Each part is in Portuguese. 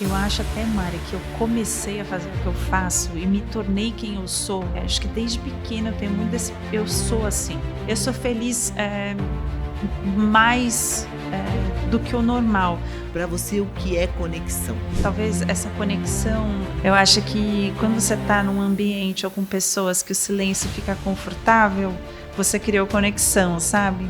Eu acho até, Mari, que eu comecei a fazer o que eu faço e me tornei quem eu sou. Acho que desde pequena eu tenho muito desse... Eu sou assim. Eu sou feliz mais do que o normal. Para você, o que é conexão? Talvez essa conexão, eu acho que quando você está num ambiente ou com pessoas que o silêncio fica confortável, você criou conexão, sabe?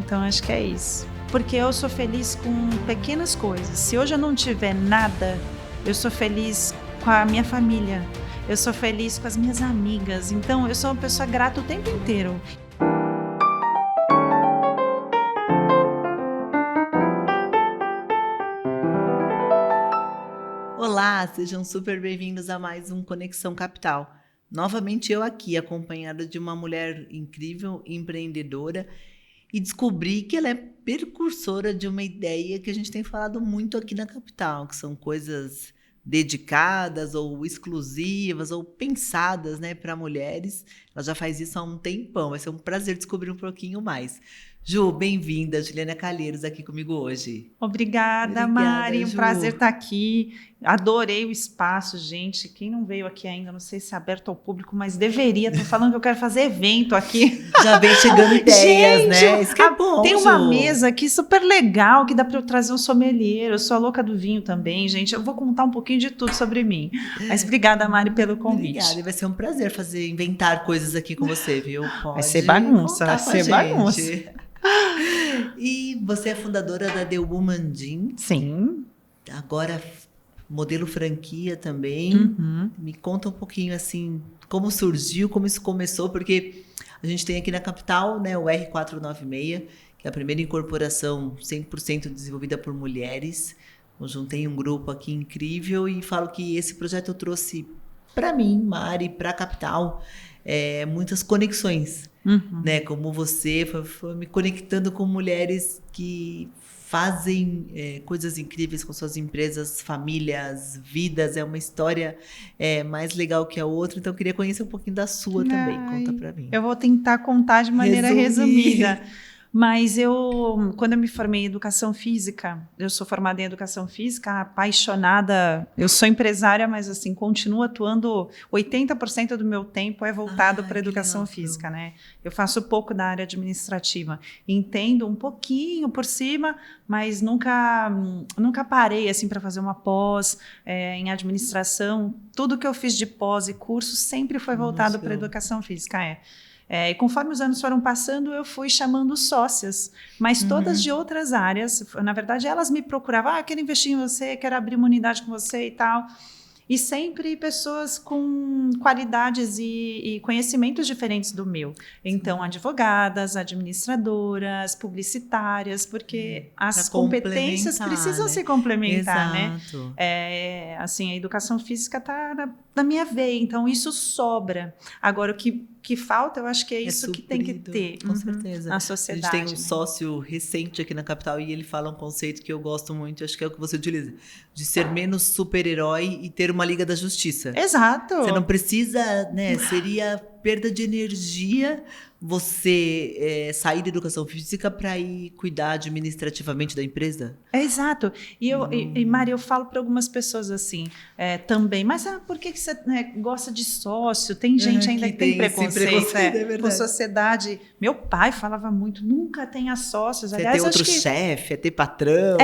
Então acho que é isso. Porque eu sou feliz com pequenas coisas. Se hoje eu não tiver nada, eu sou feliz com a minha família. Eu sou feliz com as minhas amigas. Então, eu sou uma pessoa grata o tempo inteiro. Olá, sejam super bem-vindos a mais um Conexão Capital. Novamente eu aqui, acompanhada de uma mulher incrível, empreendedora, e descobri que ela é precursora de uma ideia que a gente tem falado muito aqui na capital, que são coisas dedicadas ou exclusivas ou pensadas, né, para mulheres. Ela já faz isso há um tempão, vai ser um prazer descobrir um pouquinho mais. Ju, bem-vinda, Juliana Calheiros aqui comigo hoje. Obrigada, Mari, um Ju. prazer estar aqui. Adorei o espaço, gente. Quem não veio aqui ainda, não sei se é aberto ao público, mas deveria. Estou falando que eu quero fazer evento aqui. Já vem chegando ideias, gente, né? Isso que é bom, tem Ju. uma mesa aqui super legal que dá para eu trazer um sommelier. Eu sou a louca do vinho também, gente. Eu vou contar um pouquinho de tudo sobre mim. Mas obrigada, Mari, pelo convite. Obrigada, e vai ser um prazer inventar coisas aqui com você, viu? Vai ser bagunça, vai ser bagunça. E você é fundadora da The Woman Gym. Sim. Agora modelo franquia também. Uhum. Me conta um pouquinho assim, como surgiu, como isso começou, porque a gente tem aqui na capital, né, o R496, que é a primeira incorporação 100% desenvolvida por mulheres. Eu juntei um grupo aqui incrível e falo que esse projeto trouxe para mim, Mari, para a capital, muitas conexões. Uhum. Né, como você foi me conectando com mulheres que fazem coisas incríveis com suas empresas, famílias, vidas. É uma história mais legal que a outra. Então, eu queria conhecer um pouquinho da sua também. Conta para mim. Eu vou tentar contar de maneira resumida. Mas quando eu me formei em educação física, eu sou formada em educação física, apaixonada. Eu sou empresária, mas assim, continuo atuando. 80% do meu tempo é voltado para a educação física, né? Eu faço pouco da área administrativa. Entendo um pouquinho por cima, mas nunca parei assim para fazer uma pós em administração. Tudo que eu fiz de pós e curso sempre foi voltado para a educação física. E conforme os anos foram passando, eu fui chamando sócias, mas todas de outras áreas. Na verdade, elas me procuravam, quero investir em você, quero abrir uma unidade com você e tal. E sempre pessoas com qualidades e conhecimentos diferentes do meu. Então, advogadas, administradoras, publicitárias, porque as competências precisam se complementar, Exato. né? Assim, a educação física está na minha veia, então isso sobra. Agora, o que falta, eu acho que é isso que tem que ter com certeza. na sociedade. A gente tem um sócio recente aqui na capital e ele fala um conceito que eu gosto muito, acho que é o que você utiliza, de ser menos super-herói e ter uma Liga da Justiça. Exato. Você não precisa, né? Seria perda de energia você sair da educação física para ir cuidar administrativamente da empresa? Exato. E Mari, eu falo para algumas pessoas assim também, mas por que você gosta de sócio? Tem gente ainda que tem preconceito com sociedade. Meu pai falava muito, nunca tenha sócios. Aliás, ter outro chefe, ter patrão.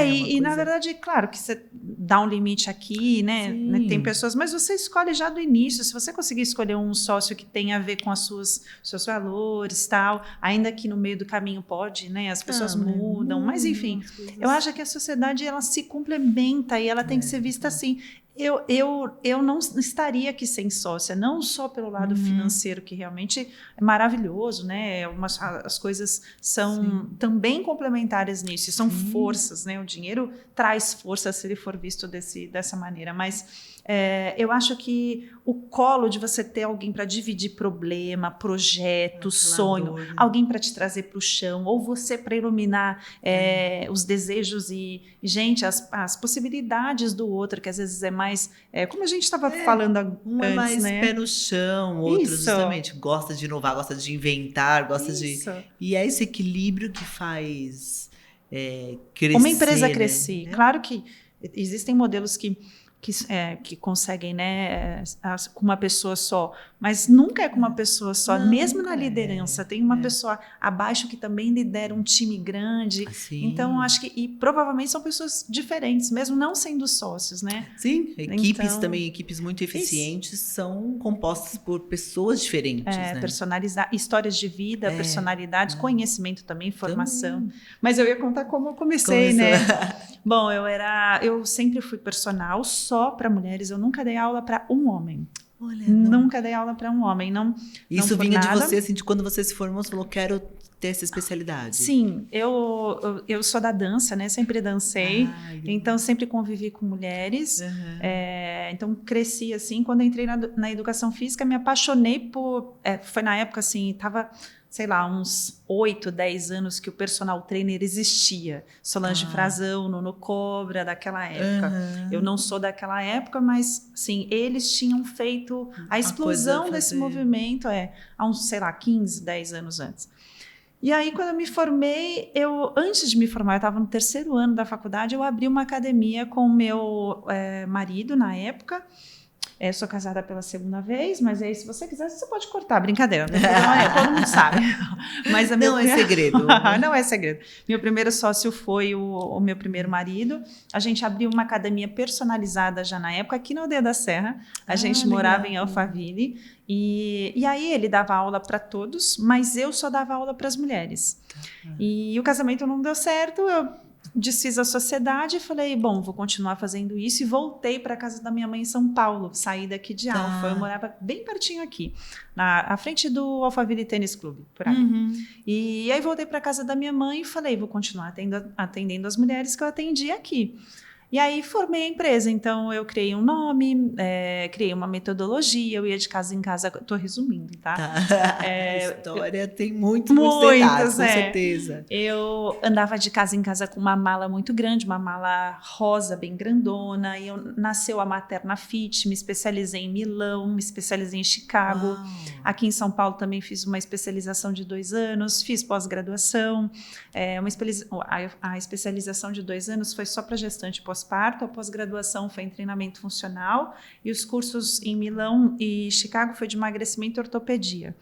E na verdade, claro que você dá um limite aqui, né? Tem pessoas, mas você escolhe já do início. Se você conseguir escolher um sócio que tem a ver com seus valores, tal, ainda que no meio do caminho pode, né? As pessoas mudam, mas enfim, eu acho que a sociedade ela se complementa e ela tem que ser vista assim. Eu não estaria aqui sem sócia, não só pelo lado financeiro, que realmente é maravilhoso, né? As coisas são também complementares nisso, são forças, né? O dinheiro traz força se ele for visto dessa maneira, mas eu acho que o colo de você ter alguém para dividir problema, projeto, sonho, alguém para te trazer para o chão, ou você para iluminar os desejos e gente, as possibilidades do outro, que às vezes é mais, como a gente estava falando antes, é mais né? pé no chão, outro justamente gosta de inovar, gosta de inventar, gosta de... E é esse equilíbrio que faz crescer. Uma empresa crescer, né? Claro que Existem modelos que conseguem, né, com uma pessoa só, mas nunca é com uma pessoa só, Não, mesmo na liderança, tem uma pessoa abaixo que também lidera um time grande, então acho que, e provavelmente são pessoas diferentes, mesmo não sendo sócios, né? Sim, equipes também, equipes muito eficientes são compostas por pessoas diferentes, né? Personalizar, histórias de vida, personalidades, conhecimento também, formação. Mas eu ia contar como eu comecei, né? Bom, eu sempre fui personal só para mulheres, eu nunca dei aula para um homem. Olha, nunca dei aula para um homem, não. Isso não vinha nada. de você, assim, de quando você se formou, você falou, quero ter essa especialidade. Sim, eu sou da dança, né? Sempre dancei, então sempre convivi com mulheres. Então cresci assim. Quando entrei na educação física, me apaixonei por. Foi na época assim, tava, sei lá, uns 8, 10 anos que o personal trainer existia. Solange Frazão, Nuno Cobra, daquela época. Eu não sou daquela época, mas sim, eles tinham feito a explosão desse movimento há uns, sei lá, 15, 10 anos antes. E aí, quando eu me formei, antes de me formar, eu estava no 3º ano da faculdade, eu abri uma academia com o meu marido, na época. Sou casada pela 2ª vez, mas aí, se você quiser, você pode cortar, brincadeira. Todo mundo sabe. Mas não é segredo. Não é segredo. Meu primeiro sócio foi o meu primeiro marido. A gente abriu uma academia personalizada já na época, aqui na Aldeia da Serra. A gente morava em Alphaville. E aí ele dava aula para todos, mas eu só dava aula para as mulheres. E o casamento não deu certo, eu desfiz a sociedade e falei, bom, vou continuar fazendo isso, e voltei para a casa da minha mãe em São Paulo, saí daqui de Alfa, eu morava bem pertinho aqui, à frente do Alphaville Tênis Clube, por ali. E aí voltei para a casa da minha mãe e falei, vou continuar atendendo as mulheres que eu atendi aqui. E aí formei a empresa, então eu criei um nome, criei uma metodologia, eu ia de casa em casa, estou resumindo, tá? A história tem muitos detalhes, com certeza. Eu andava de casa em casa com uma mala muito grande, uma mala rosa bem grandona, e nasceu a Materna Fit, me especializei em Milão, me especializei em Chicago. Aqui em São Paulo também fiz uma especialização de 2 anos, fiz pós-graduação. A especialização de 2 anos foi só para gestante pós-parto, a pós-graduação foi em treinamento funcional e os cursos em Milão e Chicago foi de emagrecimento e ortopedia.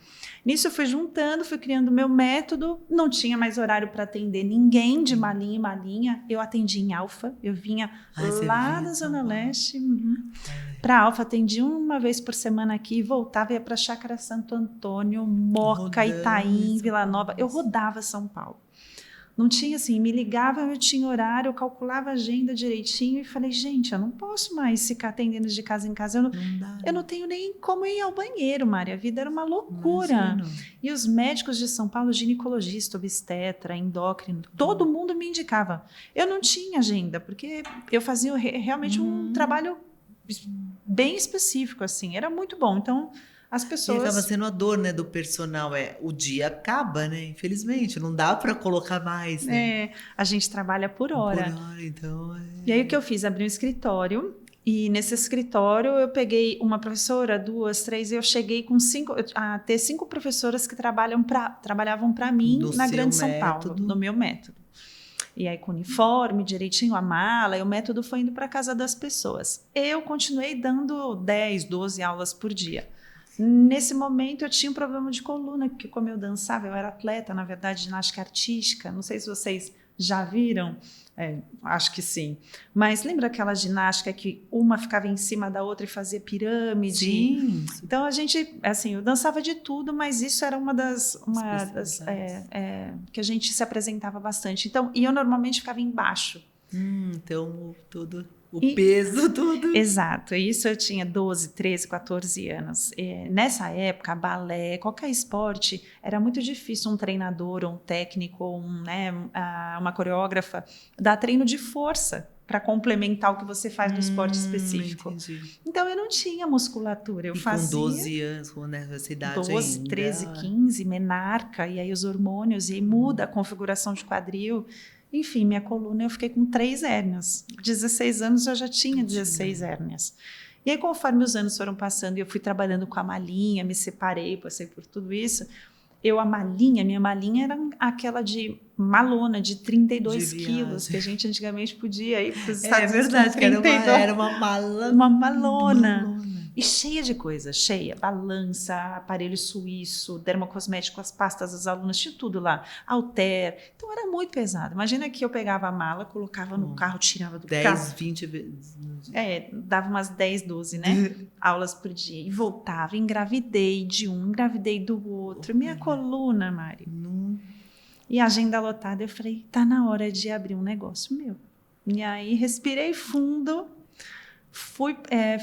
Nisso eu fui juntando, fui criando o meu método, não tinha mais horário para atender ninguém de malinha em malinha, eu atendi em Alfa, eu vinha lá da Zona Leste para Alfa, atendi uma vez por semana aqui, voltava, ia para Chácara Santo Antônio, Moca, Itaim, Vila Nova, eu rodava São Paulo. Não tinha assim, me ligava, eu tinha horário, eu calculava a agenda direitinho e falei, gente, eu não posso mais ficar atendendo de casa em casa, eu não tenho nem como ir ao banheiro, Mari, a vida era uma loucura. E os médicos de São Paulo, ginecologista, obstetra, endócrino, todo mundo me indicava. Eu não tinha agenda, porque eu fazia realmente um trabalho bem específico, assim, era muito bom, então... As pessoas... E acaba sendo a dor, né, do personal. O dia acaba, né? Infelizmente, não dá para colocar mais, né? A gente trabalha por hora. Por hora, então... E aí o que eu fiz? Abri um escritório, e nesse escritório eu peguei uma professora, 2, 3, e eu cheguei a ter 5 professoras que trabalhavam para mim na Grande São Paulo, no meu método. E aí com uniforme, direitinho, a mala, e o método foi indo para a casa das pessoas. Eu continuei dando 10, 12 aulas por dia. Nesse momento eu tinha um problema de coluna, porque como eu dançava, eu era atleta, na verdade, de ginástica artística, não sei se vocês já viram, acho que sim, mas lembra aquela ginástica que uma ficava em cima da outra e fazia pirâmide? Sim. Então a gente, assim, eu dançava de tudo, mas isso era uma das que a gente se apresentava bastante. Então, e eu normalmente ficava embaixo. Então, tudo... peso, tudo. Exato, isso eu tinha 12, 13, 14 anos. Nessa época, balé, qualquer esporte, era muito difícil um treinador, um técnico, uma coreógrafa dar treino de força para complementar o que você faz no esporte específico. Entendi. Então, eu não tinha musculatura. Eu fazia... com 12 anos, nessa idade 12, ainda. 13, 15, menarca, e aí os hormônios, e aí muda a configuração de quadril. Enfim, minha coluna, eu fiquei com 3 hérnias. 16 anos eu já tinha 16 hérnias. E aí, conforme os anos foram passando e eu fui trabalhando com a malinha, me separei, passei por tudo isso, minha malinha era aquela de malona, de 32 De quilos, que a gente antigamente podia ir para os É Estados Unidos verdade, com que 32. era uma mala. Uma malona. E cheia de coisa, cheia. Balança, aparelho suíço, dermocosmético, as pastas das alunas, tinha tudo lá. Halter. Então era muito pesado. Imagina que eu pegava a mala, colocava no carro, tirava do 10, carro. 20 vezes. Dava umas 10, 12, né? Aulas por dia. E voltava, engravidei de um, engravidei do outro. Minha coluna, Mari. E a agenda lotada, eu falei, tá na hora de abrir um negócio meu. E aí respirei fundo,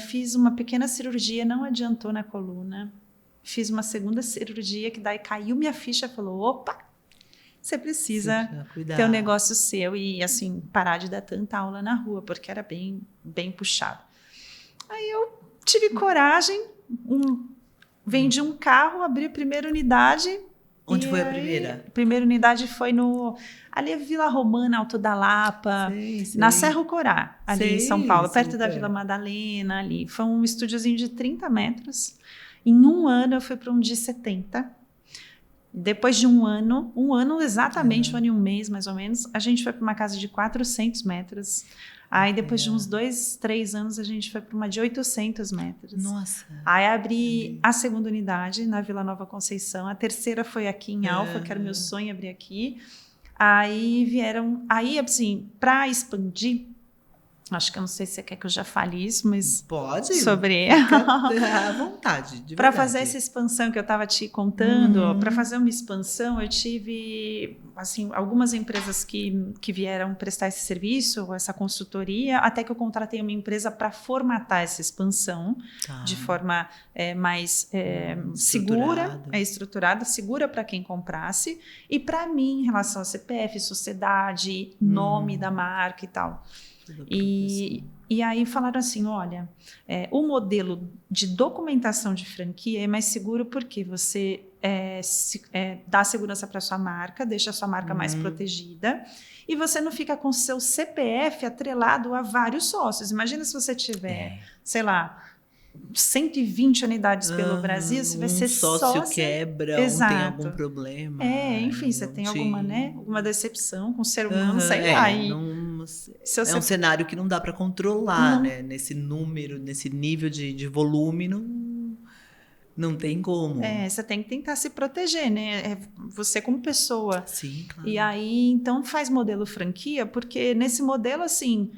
fiz uma pequena cirurgia, não adiantou na coluna. Fiz uma segunda cirurgia, que daí caiu minha ficha, falou, opa, você precisa ter um negócio seu e, assim, parar de dar tanta aula na rua, porque era bem, bem puxado. Aí eu tive coragem, vendi um carro, abri a primeira unidade. Onde foi a primeira? A primeira unidade foi ali Vila Romana, Alto da Lapa, na Serra Corá, ali em São Paulo, perto da Vila Madalena, ali. Foi um estúdiozinho de 30 metros. Em um ano, eu fui para um de 70. Depois de um ano exatamente, um ano e um mês, mais ou menos, a gente foi para uma casa de 400 metros. Aí, depois de uns 2, 3 anos, a gente foi para uma de 800 metros. Nossa! Aí, abri a segunda unidade na Vila Nova Conceição. A terceira foi aqui em Alfa, que era o meu sonho, abrir aqui. Aí, assim, para expandir, acho que eu não sei se você quer que eu já fale isso, mas... Pode. Sobre... à vontade, de para fazer essa expansão que eu estava te contando, para fazer uma expansão, eu tive assim, algumas empresas que vieram prestar esse serviço, essa consultoria, até que eu contratei uma empresa para formatar essa expansão de forma mais segura, estruturada, segura para quem comprasse, e para mim, em relação a CPF, sociedade, nome da marca e tal. E aí falaram assim, olha, o modelo de documentação de franquia é mais seguro porque você dá segurança para sua marca, deixa a sua marca mais protegida, e você não fica com seu CPF atrelado a vários sócios. Imagina se você tiver, sei lá, 120 unidades pelo Brasil, você vai ser sócio quebra, tem algum problema. Enfim, você tem alguma decepção com o ser humano, sei lá. Um cenário que não dá para controlar, né? Nesse número, nesse nível de volume, não tem como. Você tem que tentar se proteger, né? Você como pessoa. Sim, claro. E aí, então, faz modelo franquia, porque nesse modelo, assim...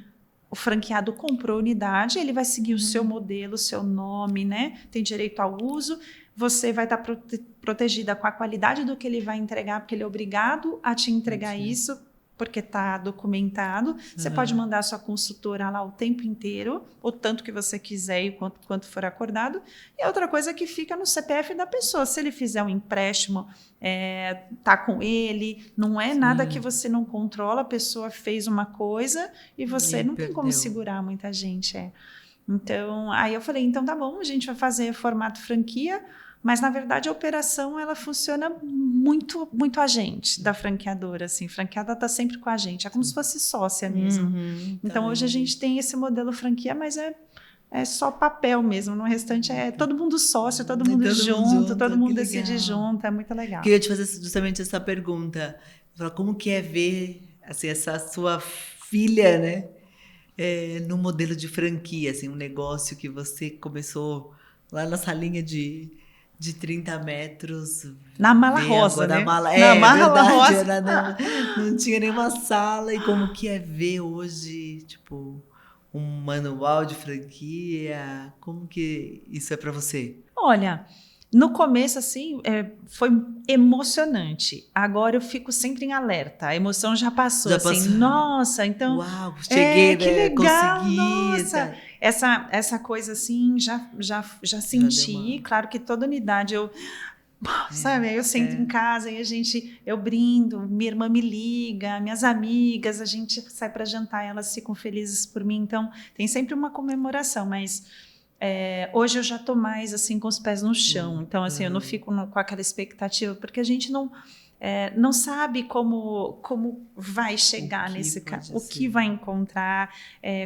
O franqueado comprou a unidade, ele vai seguir o seu modelo, o seu nome, né? Tem direito ao uso. Você vai estar protegida com a qualidade do que ele vai entregar, porque ele é obrigado a te entregar isso, porque está documentado. Você pode mandar a sua consultora lá o tempo inteiro, o tanto que você quiser e quanto for acordado. E outra coisa que fica no CPF da pessoa. Se ele fizer um empréstimo, tá com ele, não é nada que você não controla, a pessoa fez uma coisa e você não tem como segurar muita gente. Então, aí eu falei, então tá bom, a gente vai fazer formato franquia, mas, na verdade, a operação ela funciona muito, muito a gente da franqueadora. Assim. A franqueada está sempre com a gente. É como se fosse sócia mesmo. Então, hoje a gente tem esse modelo franquia, mas é só papel mesmo. No restante é todo mundo sócio, todo mundo junto, todo mundo decide junto. É muito legal. Queria te fazer justamente essa pergunta. Como que é ver assim, essa sua filha, né? No modelo de franquia, assim, um negócio que você começou lá na salinha de 30 metros. Na Mala Rosa, né? Na Mala Rosa. Não tinha nenhuma sala. E como que é ver hoje, tipo, um manual de franquia? Como que isso é para você? Olha, no começo, assim, foi emocionante. Agora eu fico sempre em alerta. A emoção já passou. Nossa, então... Uau, cheguei, que legal, consegui. Nossa. Essa coisa, assim, já senti. Claro que toda unidade sabe, aí eu sento em casa e eu brindo, minha irmã me liga, minhas amigas, a gente sai para jantar, elas ficam felizes por mim. Então, tem sempre uma comemoração, mas... hoje eu já estou mais assim com os pés no chão, então assim eu não fico com aquela expectativa, porque a gente não não sabe como vai chegar nesse caso, o que vai encontrar,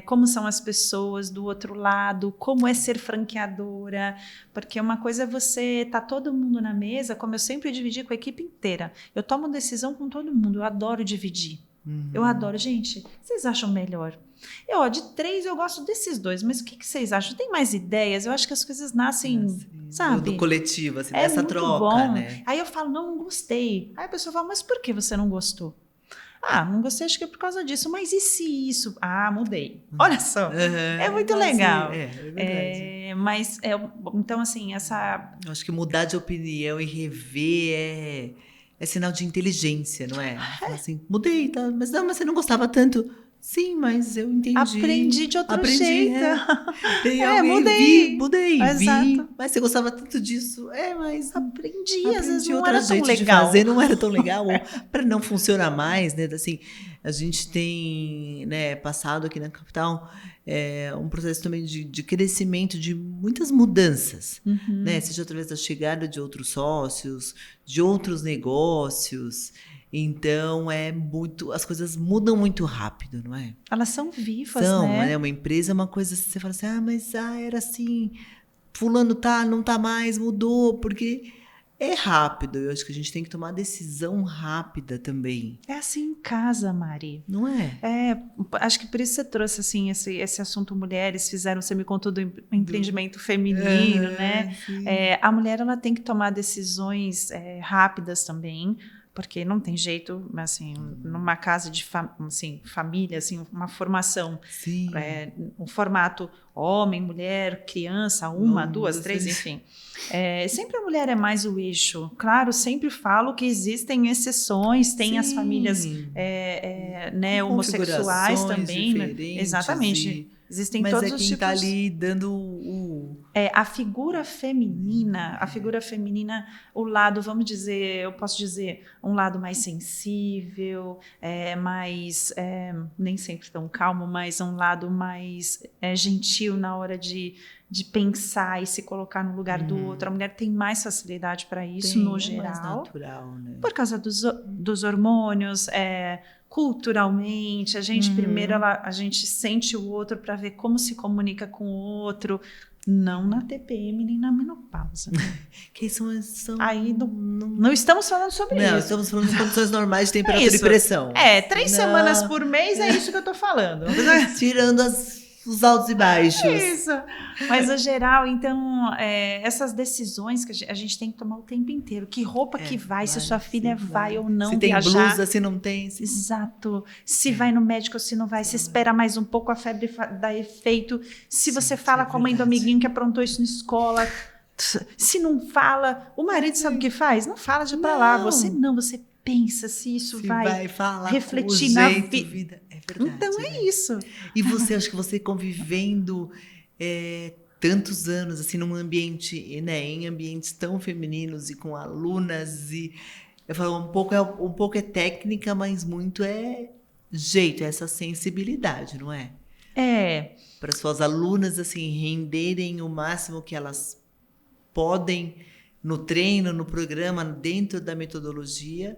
como são as pessoas do outro lado, como é ser franqueadora, porque uma coisa é você tá todo mundo na mesa, como eu sempre dividi com a equipe inteira. Eu tomo decisão com todo mundo, eu adoro dividir. Eu adoro, gente, o que vocês acham melhor? De 3 eu gosto desses 2, mas o que vocês acham? Tem mais ideias? Eu acho que as coisas nascem, sabe? Do coletivo, assim, dessa muito troca, bom. né? Aí eu falo, não gostei. Aí a pessoa fala, mas por que você não gostou? Não gostei, acho que é por causa disso. Mas e se isso? Mudei. Olha só, é muito legal. É verdade. Então, assim, eu acho que mudar de opinião e rever é sinal de inteligência, não é? Assim, mudei, tá? Mas você não gostava tanto. Sim, mas eu entendi. Aprendi de outro jeito. Mudei. Exato. Vi. Mas você gostava tanto disso. Mas aprendi às vezes não outro era jeito tão legal. de fazer, não era tão legal. Para não funcionar mais, né? Assim, a gente tem, né, passado aqui na capital um processo também de crescimento, de muitas mudanças, né? Seja através da chegada de outros sócios, de outros negócios. Então, as coisas mudam muito rápido, não é? Elas são vivas, né? Uma empresa é uma coisa, você fala assim, mas era assim, fulano não tá mais, mudou, porque é rápido. Eu acho que a gente tem que tomar decisão rápida também. É assim em casa, Mari. Não é? Acho que por isso você trouxe assim, esse assunto mulheres, você me contou do empreendimento feminino, né? A mulher, ela tem que tomar decisões rápidas também, porque não tem jeito, assim, numa casa de família, assim, uma formação, um formato homem, mulher, criança, 1, 2, 3, enfim. Sempre a mulher é mais o eixo. Claro, sempre falo que existem exceções, tem as famílias homossexuais também, né? Exatamente. Existem todos os tipos. Mas quem está ali dando a figura feminina, o lado, vamos dizer, eu posso dizer, um lado mais sensível, nem sempre tão calmo, mas um lado mais gentil na hora de pensar e se colocar no lugar do outro. A mulher tem mais facilidade para isso, no geral. Mais natural, né? Por causa dos hormônios, culturalmente, primeiro a gente sente o outro para ver como se comunica com o outro, não na TPM nem na menopausa. Que são aí não estamos falando sobre isso. Não, estamos falando de condições normais de temperatura e pressão. 3 semanas por mês é isso que eu estou falando. Tirando os altos e baixos. Isso. Mas, no geral, então, essas decisões que a gente tem que tomar o tempo inteiro. Que roupa que vai, se sua filha vai ou não viajar. Se tem blusa, se não tem. Exato. Se vai no médico ou se não vai. Se espera mais um pouco a febre dar efeito. Se você fala com a mãe do amiguinho que aprontou isso na escola. Se não fala, o marido sabe o que faz? Não fala de pra lá. Você pensa se isso vai falar refletir na vida. É verdade. Então isso. E acho que você convivendo tantos anos assim num ambiente, né, em ambientes tão femininos e com alunas eu falo um pouco é técnica, mas muito jeito, essa sensibilidade, não é? Para suas alunas assim renderem o máximo que elas podem no treino, no programa, dentro da metodologia.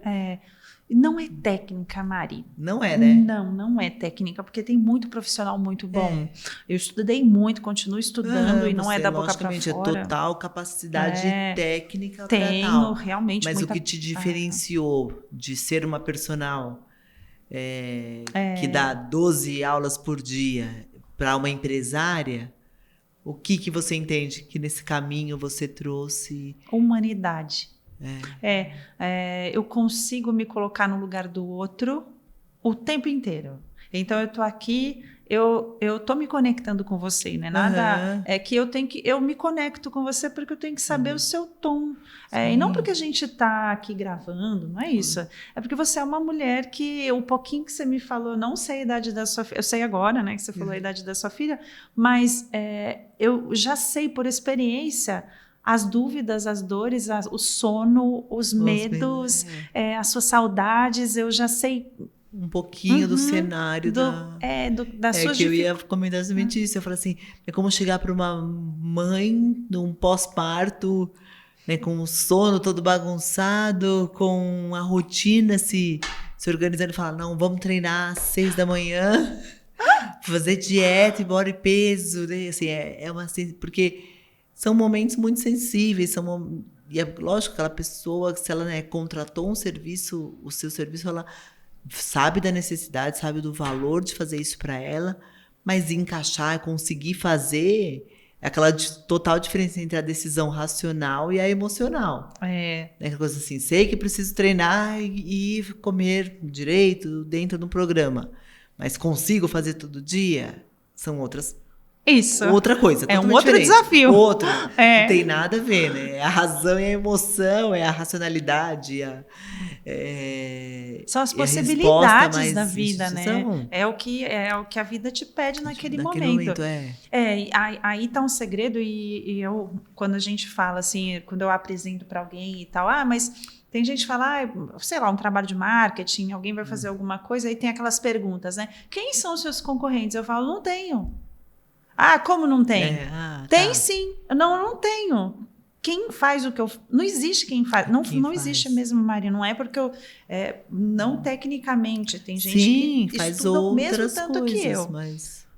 Não é técnica, Mari. Não é, né? Não é técnica, porque tem muito profissional muito bom. Eu estudei muito, continuo estudando e não é da boca para fora. É total capacidade técnica. Tenho realmente. Mas o que te diferenciou de ser uma personal que dá 12 aulas por dia para uma empresária? O que você entende que nesse caminho você trouxe? Humanidade. Eu consigo me colocar no lugar do outro o tempo inteiro. Então, eu tô aqui, eu tô me conectando com você, né? Nada é que eu me conecto com você porque eu tenho que saber o seu tom. E não porque a gente tá aqui gravando, não é isso. É porque você é uma mulher que o pouquinho que você me falou, eu não sei a idade da sua filha, eu sei agora, né, que você falou a idade da sua filha, mas eu já sei por experiência as dúvidas, as dores, o sono, os medos, as suas saudades, eu já sei um pouquinho do cenário da sua que eu ia comentar exatamente isso. Eu falei assim, é como chegar para uma mãe num pós-parto né, com o sono todo bagunçado, com a rotina se organizando e fala, não, vamos treinar às 6 da manhã, fazer dieta e bora e peso, né? Assim, porque são momentos muito sensíveis, e é lógico que aquela pessoa, se ela, né, contratou um serviço, o seu serviço, ela sabe da necessidade, sabe do valor de fazer isso para ela, mas encaixar, conseguir fazer, é aquela total diferença entre a decisão racional e a emocional. É. Aquela coisa assim, sei que preciso treinar e comer direito dentro do programa, mas consigo fazer todo dia? São outra coisa, é um diferente. outro desafio. Outro. Não tem nada a ver, né? A razão e a emoção, é a racionalidade, são as possibilidades da vida, né? São. É o que a vida te pede naquele momento. Aí está um segredo e eu, quando a gente fala assim, quando eu apresento para alguém e tal, mas tem gente que fala, sei lá, um trabalho de marketing, alguém vai fazer alguma coisa, aí tem aquelas perguntas, né? Quem são os seus concorrentes? Eu falo, não tenho. Como não tem? Tem sim. Não tenho. Quem faz o que eu... Não existe quem faz. Não existe mesmo, Mari. Não é porque eu... não tecnicamente. Tem gente que faz estuda o mesmo outras tanto coisas, que eu.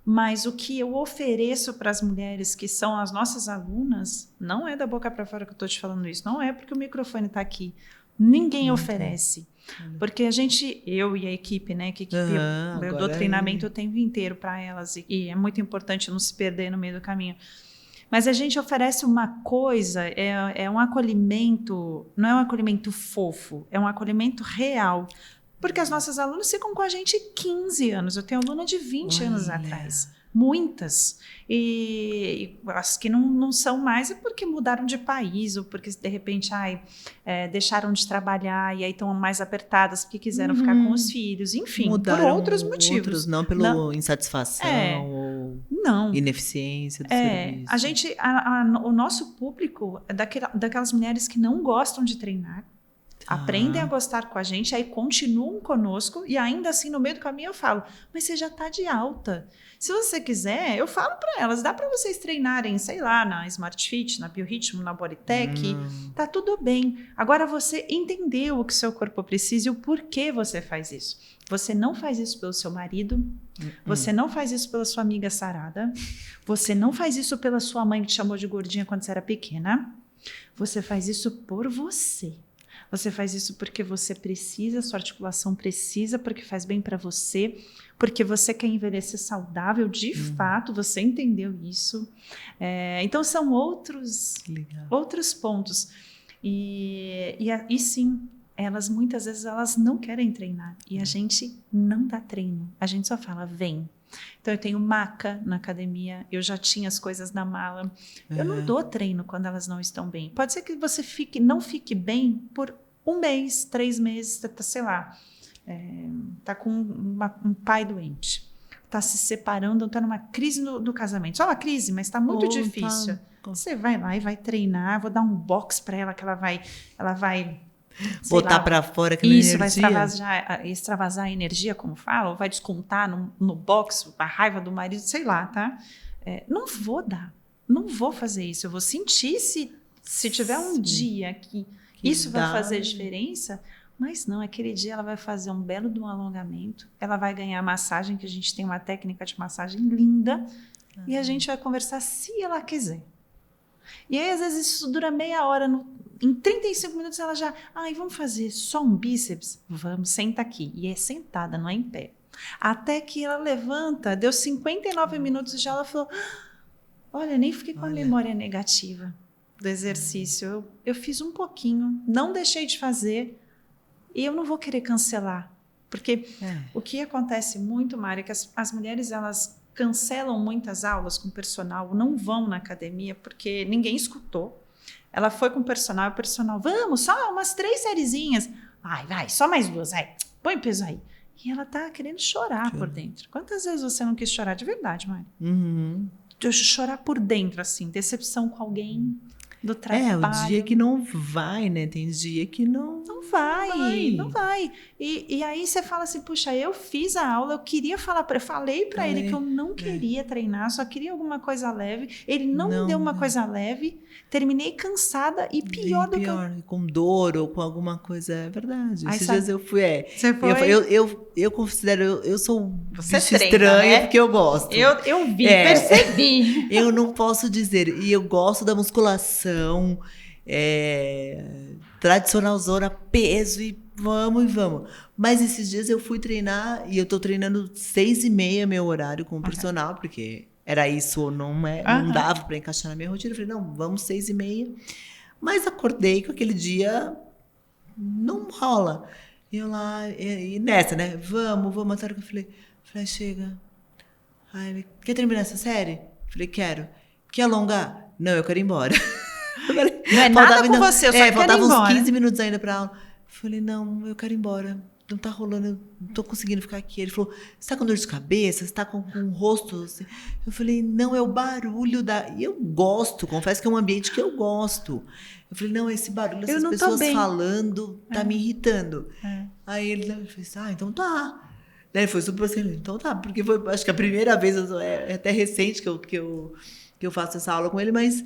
Mas o que eu ofereço para as mulheres que são as nossas alunas, não é da boca para fora que eu estou te falando isso. Não é porque o microfone está aqui. Ninguém oferece. Porque eu e a equipe, né? Eu dou treinamento o tempo inteiro para elas e é muito importante não se perder no meio do caminho. Mas a gente oferece uma coisa, é um acolhimento, não é um acolhimento fofo, é um acolhimento real. Porque as nossas alunas ficam com a gente 15 anos. Eu tenho aluna de 20 anos atrás. Muitas. E as que não são mais é porque mudaram de país ou porque, de repente, deixaram de trabalhar e aí estão mais apertadas porque quiseram ficar com os filhos. Enfim, mudaram por outros motivos. Não pela insatisfação ou ineficiência do serviço. O nosso público é daquelas mulheres que não gostam de treinar, aprendem a gostar com a gente, aí continuam conosco e ainda assim no meio do caminho eu falo, mas você já está de alta. Se você quiser, eu falo para elas, dá para vocês treinarem, sei lá, na Smart Fit, na Bioritmo, na Bodytech, tá tudo bem. Agora você entendeu o que seu corpo precisa e o porquê você faz isso. Você não faz isso pelo seu marido, você não faz isso pela sua amiga sarada, você não faz isso pela sua mãe que te chamou de gordinha quando você era pequena, você faz isso por você. Você faz isso porque você precisa, sua articulação precisa, porque faz bem para você, porque você quer envelhecer saudável, de fato, você entendeu isso. Então, são outros pontos. E sim, muitas vezes, elas não querem treinar. E a gente não dá treino. A gente só fala, vem. Então, eu tenho maca na academia, eu já tinha as coisas na mala. Eu não dou treino quando elas não estão bem. Pode ser que você não fique bem por 1 mês, 3 meses, sei lá, tá com um pai doente, tá se separando, tá numa crise do casamento. Só uma crise, mas tá muito difícil. Você vai lá e vai treinar, vou dar um box para ela que ela vai botar para fora aquela energia. Vai extravasar a energia, como fala, ou vai descontar no box a raiva do marido, sei lá, tá? Não vou dar, não vou fazer isso. Eu vou sentir se tiver um dia que isso vai fazer diferença, mas não, aquele dia ela vai fazer um belo de um alongamento, ela vai ganhar massagem, que a gente tem uma técnica de massagem linda, e a gente vai conversar se ela quiser. E aí, às vezes, isso dura meia hora, em 35 minutos ela já, vamos fazer só um bíceps? Vamos, senta aqui. E é sentada, não é em pé. Até que ela levanta, deu 59 minutos e já ela falou, olha, nem fiquei com a memória negativa do exercício. Eu fiz um pouquinho, não deixei de fazer e eu não vou querer cancelar. Porque o que acontece muito, Mari, é que as mulheres, elas cancelam muitas aulas com personal, não vão na academia porque ninguém escutou. Ela foi com o personal, vamos, só umas 3 sériezinhas. Vai, só mais 2, põe peso aí. E ela tá querendo chorar por dentro. Quantas vezes você não quis chorar de verdade, Mari? Chorar por dentro, assim, decepção com alguém do trabalho. O dia que não vai, né? Tem dia que não Não vai. E aí você fala assim, puxa, eu fiz a aula, eu queria falei para ele que eu não queria treinar, só queria alguma coisa leve. Ele não me deu uma coisa leve, terminei cansada e pior do que eu... com dor ou com alguma coisa, é verdade. Aí, Esses sabe, dias eu fui, Você foi? eu considero, eu sou um Você bicho treina, estranho, né? porque eu gosto. Eu vi, percebi. Eu não posso dizer, e eu gosto da musculação, tradicional zona, peso e vamos. Mas esses dias eu fui treinar e eu tô treinando 6h30 meu horário com o personal, porque era isso ou não dava para encaixar na minha rotina. Eu falei, não, vamos 6h30. Mas acordei com aquele dia, não rola. E eu lá, e nessa, né? Vamos. Até a hora que eu falei, chega. Ai, quer terminar essa série? Falei, quero. Quer alongar? Não, eu quero ir embora. Não é nada com você, eu só quero ir embora. Faltavam uns 15 minutos ainda pra aula. Falei, não, eu quero ir embora. Não tá rolando, eu não tô conseguindo ficar aqui. Ele falou, você tá com dor de cabeça? Você tá com o rosto assim? Eu falei, não, é o barulho E eu gosto, confesso que é um ambiente que eu gosto. Eu falei, não, esse barulho, essas pessoas falando, tá me irritando. Aí ele fez, então tá. Daí foi super assim, então tá, porque foi, acho que a primeira vez, é até recente que eu faço essa aula com ele, mas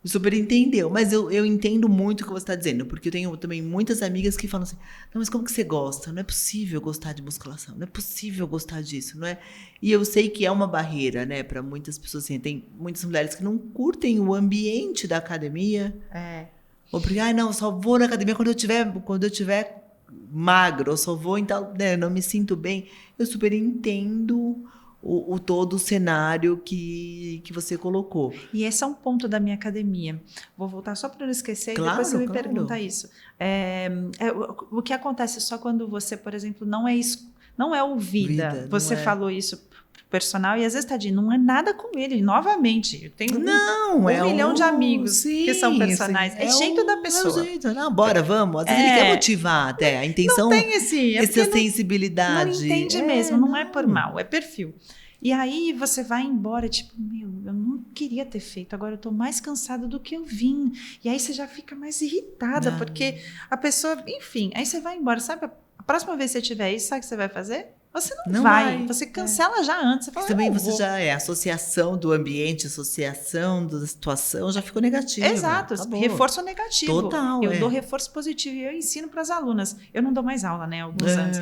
super entendeu. Mas eu entendo muito o que você está dizendo, porque eu tenho também muitas amigas que falam assim, não, mas como que você gosta? Não é possível gostar de musculação, não é possível gostar disso, não é? E eu sei que é uma barreira, né, para muitas pessoas, assim, tem muitas mulheres que não curtem o ambiente da academia. Ou porque, não, só vou na academia quando eu tiver magro, eu só vou, então, né, não me sinto bem. Eu super entendo todo o cenário que você colocou. E esse é um ponto da minha academia. Vou voltar só para não esquecer, e depois você me pergunta isso. O que acontece só quando você, por exemplo, não é ouvida. Você falou isso pro personal e às vezes, tadinho, não é nada com ele. Novamente, eu tenho um milhão de amigos que são personagens. É jeito da pessoa. Não, bora, vamos. Às vezes ele quer motivar até. A intenção não tem essa sensibilidade. Não entende mesmo, não é por mal, é perfil. E aí você vai embora, tipo, eu não queria ter feito, agora eu tô mais cansada do que eu vim. E aí você já fica mais irritada, porque a pessoa, enfim, aí você vai embora, sabe? A próxima vez que você tiver isso, sabe o que você vai fazer? Você não vai. Você cancela já antes. Você fala, também você já associação do ambiente, associação da situação, já ficou negativa. Exato, reforço negativo. Total. Eu dou reforço positivo e eu ensino para as alunas. Eu não dou mais aula, né, há alguns anos.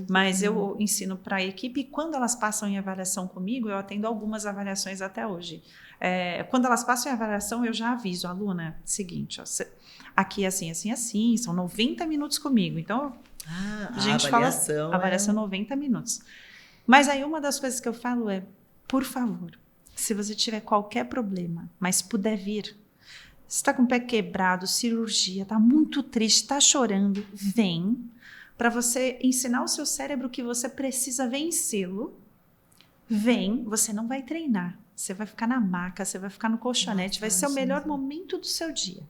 Mas eu ensino para a equipe e quando elas passam em avaliação comigo, eu atendo algumas avaliações até hoje. Quando elas passam em avaliação, eu já aviso, aluna, seguinte, ó, aqui é assim, são 90 minutos comigo. Então, a gente avaliação fala avaliação 90 minutos. Mas aí uma das coisas que eu falo é, por favor, se você tiver qualquer problema, mas puder vir, você está com o pé quebrado, cirurgia, está muito triste, está chorando, vem para você ensinar o seu cérebro que você precisa vencê-lo. Vem, você não vai treinar, você vai ficar na maca, você vai ficar no colchonete, vai ser o melhor momento do seu dia.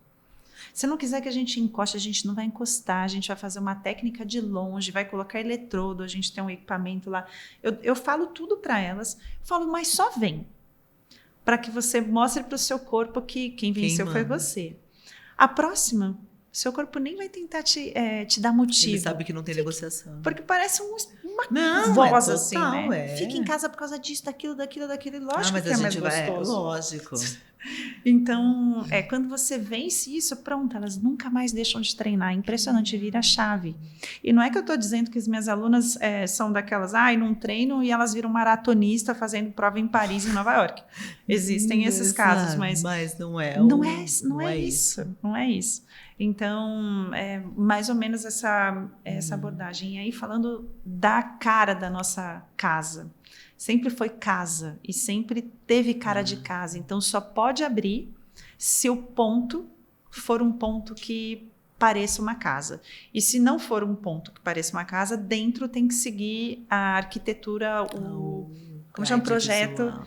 Se não quiser que a gente encoste, a gente não vai encostar, a gente vai fazer uma técnica de longe, vai colocar eletrodo, a gente tem um equipamento lá. Eu falo tudo para elas, falo, mas só vem, para que você mostre para o seu corpo que quem venceu foi você. A próxima, seu corpo nem vai tentar te dar motivo. Ele sabe que não tem negociação. Porque parece uma voz assim, né? Fica em casa por causa disso, daquilo, e lógico mas que é mais gostoso. Lógico. Então, quando você vence isso, pronto, elas nunca mais deixam de treinar. É impressionante, vira a chave. E não é que eu estou dizendo que as minhas alunas são daquelas, não treinam e elas viram maratonista fazendo prova em Paris e em Nova York. Existem esses casos, mas não é isso. Não é isso. Então, mais ou menos essa abordagem. E aí, falando da cara da nossa casa. Sempre foi casa e sempre teve cara de casa. Então, só pode abrir se o ponto for um ponto que pareça uma casa. E se não for um ponto que pareça uma casa, dentro tem que seguir a arquitetura, como chama o projeto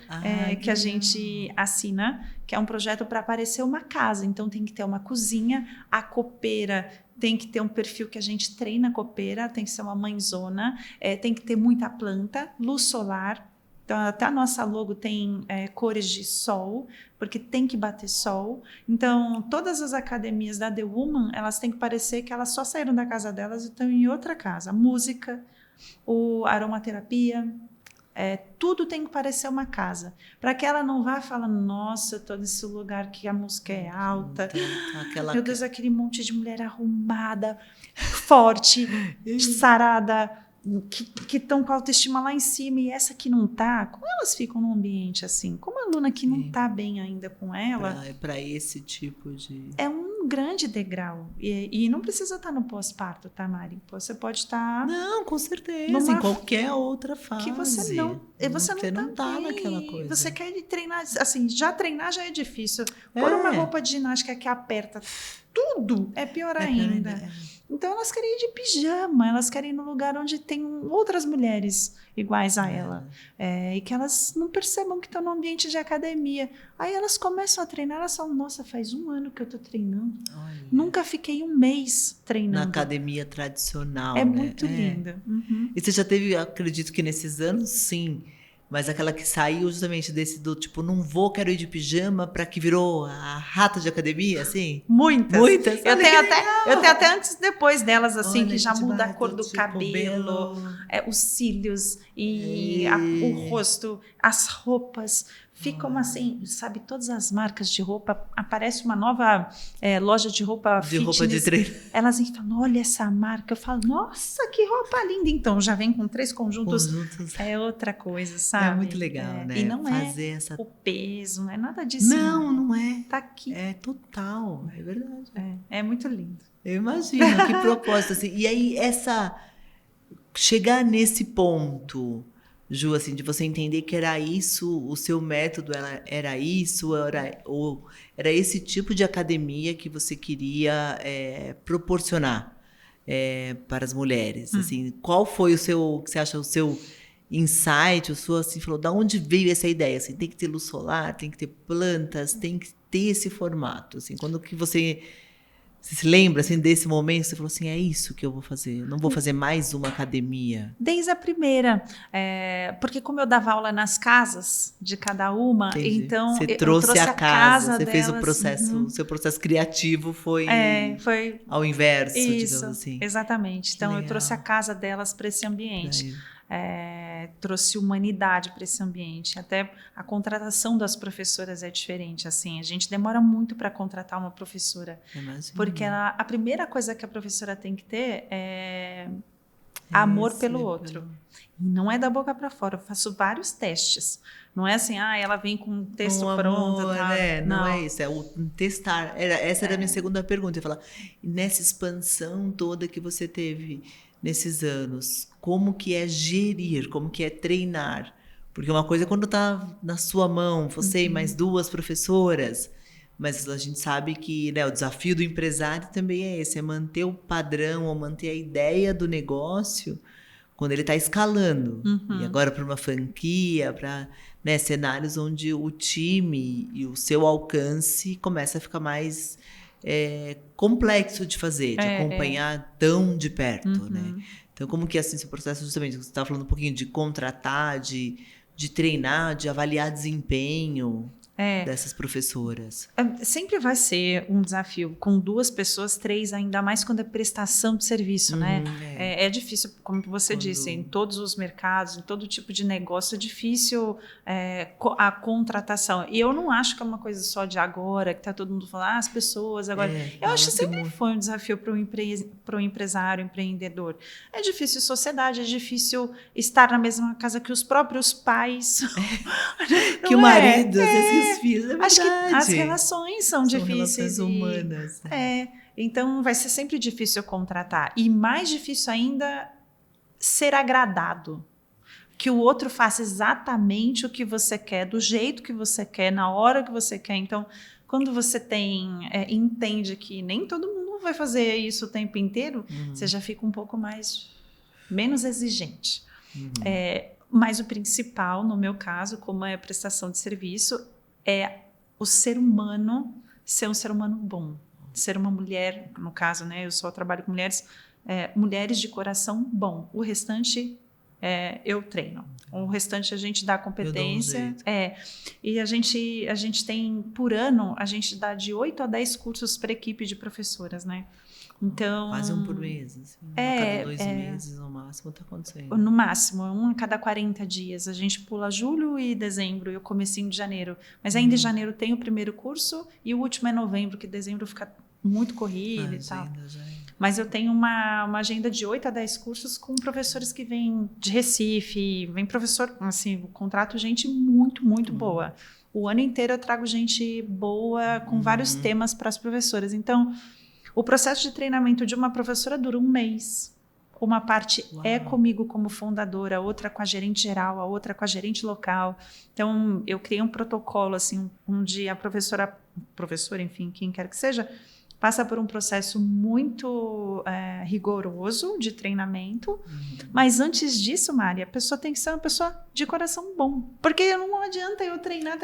que a gente assina, que é um projeto para parecer uma casa. Então, tem que ter uma cozinha, a copeira tem que ter um perfil que a gente treina a copeira, tem que ser uma mãezona, tem que ter muita planta, luz solar, Então, até a nossa logo tem cores de sol, porque tem que bater sol. Então, todas as academias da The Woman, elas têm que parecer que elas só saíram da casa delas e estão em outra casa. A música, a aromaterapia, tudo tem que parecer uma casa. Para que ela não vá falando, nossa, eu estou nesse lugar que a música é alta. Meu Deus, aquele monte de mulher arrumada, forte, sarada, que estão com a autoestima lá em cima, e essa que não está, como elas ficam num ambiente assim? Como a aluna que não está bem ainda com ela... Para esse tipo de... É um grande degrau. E não precisa estar no pós-parto, tá, Mari? Você pode estar... Não, com certeza, em qualquer outra fase. Que você não tá naquela coisa. Você quer treinar, assim, já treinar já é difícil. Pôr uma roupa de ginástica que aperta tudo é pior ainda. Então, elas querem ir de pijama, elas querem ir no lugar onde tem outras mulheres iguais a ela. E que elas não percebam que estão no ambiente de academia. Aí elas começam a treinar, elas falam, nossa, faz 1 ano que eu estou treinando. Olha. Nunca fiquei 1 mês treinando. Na academia tradicional, né? Muito linda. Uhum. E você já teve, acredito que nesses anos, sim... Mas aquela que saiu justamente desse do tipo, não vou, quero ir de pijama, para que virou a rata de academia, assim? Muitas. Eu tenho até antes e depois delas, assim, que já muda a cor do cabelo, os cílios e o rosto, as roupas. Ficam assim, sabe, todas as marcas de roupa, aparece uma nova loja de roupa fitness. De roupa de treino. Elas falam, olha essa marca. Eu falo, nossa, que roupa linda. Então, já vem com 3 conjuntos. É outra coisa, sabe? É muito legal, né? E não fazer o peso, não é nada disso. Não é. Tá aqui. É total, é verdade. É muito lindo. Eu imagino, que propósito. Assim. E aí, chegar nesse ponto... Ju, assim, de você entender que era isso, o seu método era isso, ou era esse tipo de academia que você queria proporcionar para as mulheres. Assim, qual foi que você acha, o seu insight, assim, falou, da onde veio essa ideia? Assim, tem que ter luz solar, tem que ter plantas, tem que ter esse formato. Assim, quando que você se lembra assim, desse momento, você falou assim, é isso que eu vou fazer, não vou fazer mais uma academia? Desde a primeira, porque como eu dava aula nas casas de cada uma, Entendi. Então você trouxe a casa você delas, fez o processo, o seu processo criativo foi ao inverso, digamos assim. Exatamente, então eu trouxe a casa delas para esse ambiente. Trouxe humanidade para esse ambiente. Até a contratação das professoras é diferente. Assim, a gente demora muito para contratar uma professora, porque a primeira coisa que a professora tem que ter é amor pelo outro. E não é da boca para fora. Eu faço vários testes. Não é assim, ela vem com um texto pronto. Tá? Não é isso, é o testar. Essa era a minha segunda pergunta. Eu ia falar, nessa expansão toda que você teve nesses anos, como que é gerir, como que é treinar? Porque uma coisa é quando está na sua mão, você e mais 2 professoras, mas a gente sabe que o desafio do empresário também é esse, é manter o padrão, ou manter a ideia do negócio quando ele está escalando. E agora para uma franquia, para cenários onde o time e o seu alcance começa a ficar mais complexo de fazer, de acompanhar tão de perto, né? Então, como que é assim esse processo, justamente, você estava falando um pouquinho de contratar, de treinar, de avaliar desempenho dessas professoras? Sempre vai ser um desafio, com 2 pessoas, 3, ainda mais quando é prestação de serviço, né? É difícil, como você disse, em todos os mercados, em todo tipo de negócio, é difícil a contratação. E eu não acho que é uma coisa só de agora, que está todo mundo falando, as pessoas agora... eu acho que sempre foi um desafio para o empresário, empreendedor. É difícil sociedade, é difícil estar na mesma casa que os próprios pais. Que o marido, os filhos, é verdade. Acho que as relações são difíceis. Relações humanas. Então vai ser sempre difícil contratar. E mais difícil ainda ser agradado. Que o outro faça exatamente o que você quer, do jeito que você quer, na hora que você quer. Então, quando você entende que nem todo mundo vai fazer isso o tempo inteiro, você já fica um pouco menos exigente. Mas o principal, no meu caso, como é a prestação de serviço, é o ser humano ser um ser humano bom. Ser uma mulher, no caso, né, eu só trabalho com mulheres de coração bom. O restante eu treino. O restante a gente dá competência. Eu dou um jeito. E a gente tem, por ano, a gente dá de 8 a 10 cursos para equipe de professoras, né? Então, quase um por mês, assim, a cada 2 meses no máximo está acontecendo. No máximo, um a cada 40 dias. A gente pula julho e dezembro e o comecinho de janeiro. Mas ainda em janeiro tem o primeiro curso e o último é novembro, que dezembro fica muito corrido e tal. Mas eu tenho uma agenda de 8 a 10 cursos com professores que vêm de Recife, vem professor, assim, eu contrato gente muito, muito boa. O ano inteiro eu trago gente boa com vários temas para as professoras. Então, o processo de treinamento de uma professora dura um mês. Uma parte é comigo como fundadora, a outra com a gerente geral, a outra com a gerente local. Então, eu criei um protocolo, assim, onde a professora, enfim, quem quer que seja, passa por um processo muito rigoroso de treinamento. Mas antes disso, Mari, a pessoa tem que ser uma pessoa de coração bom. Porque não adianta eu treinar.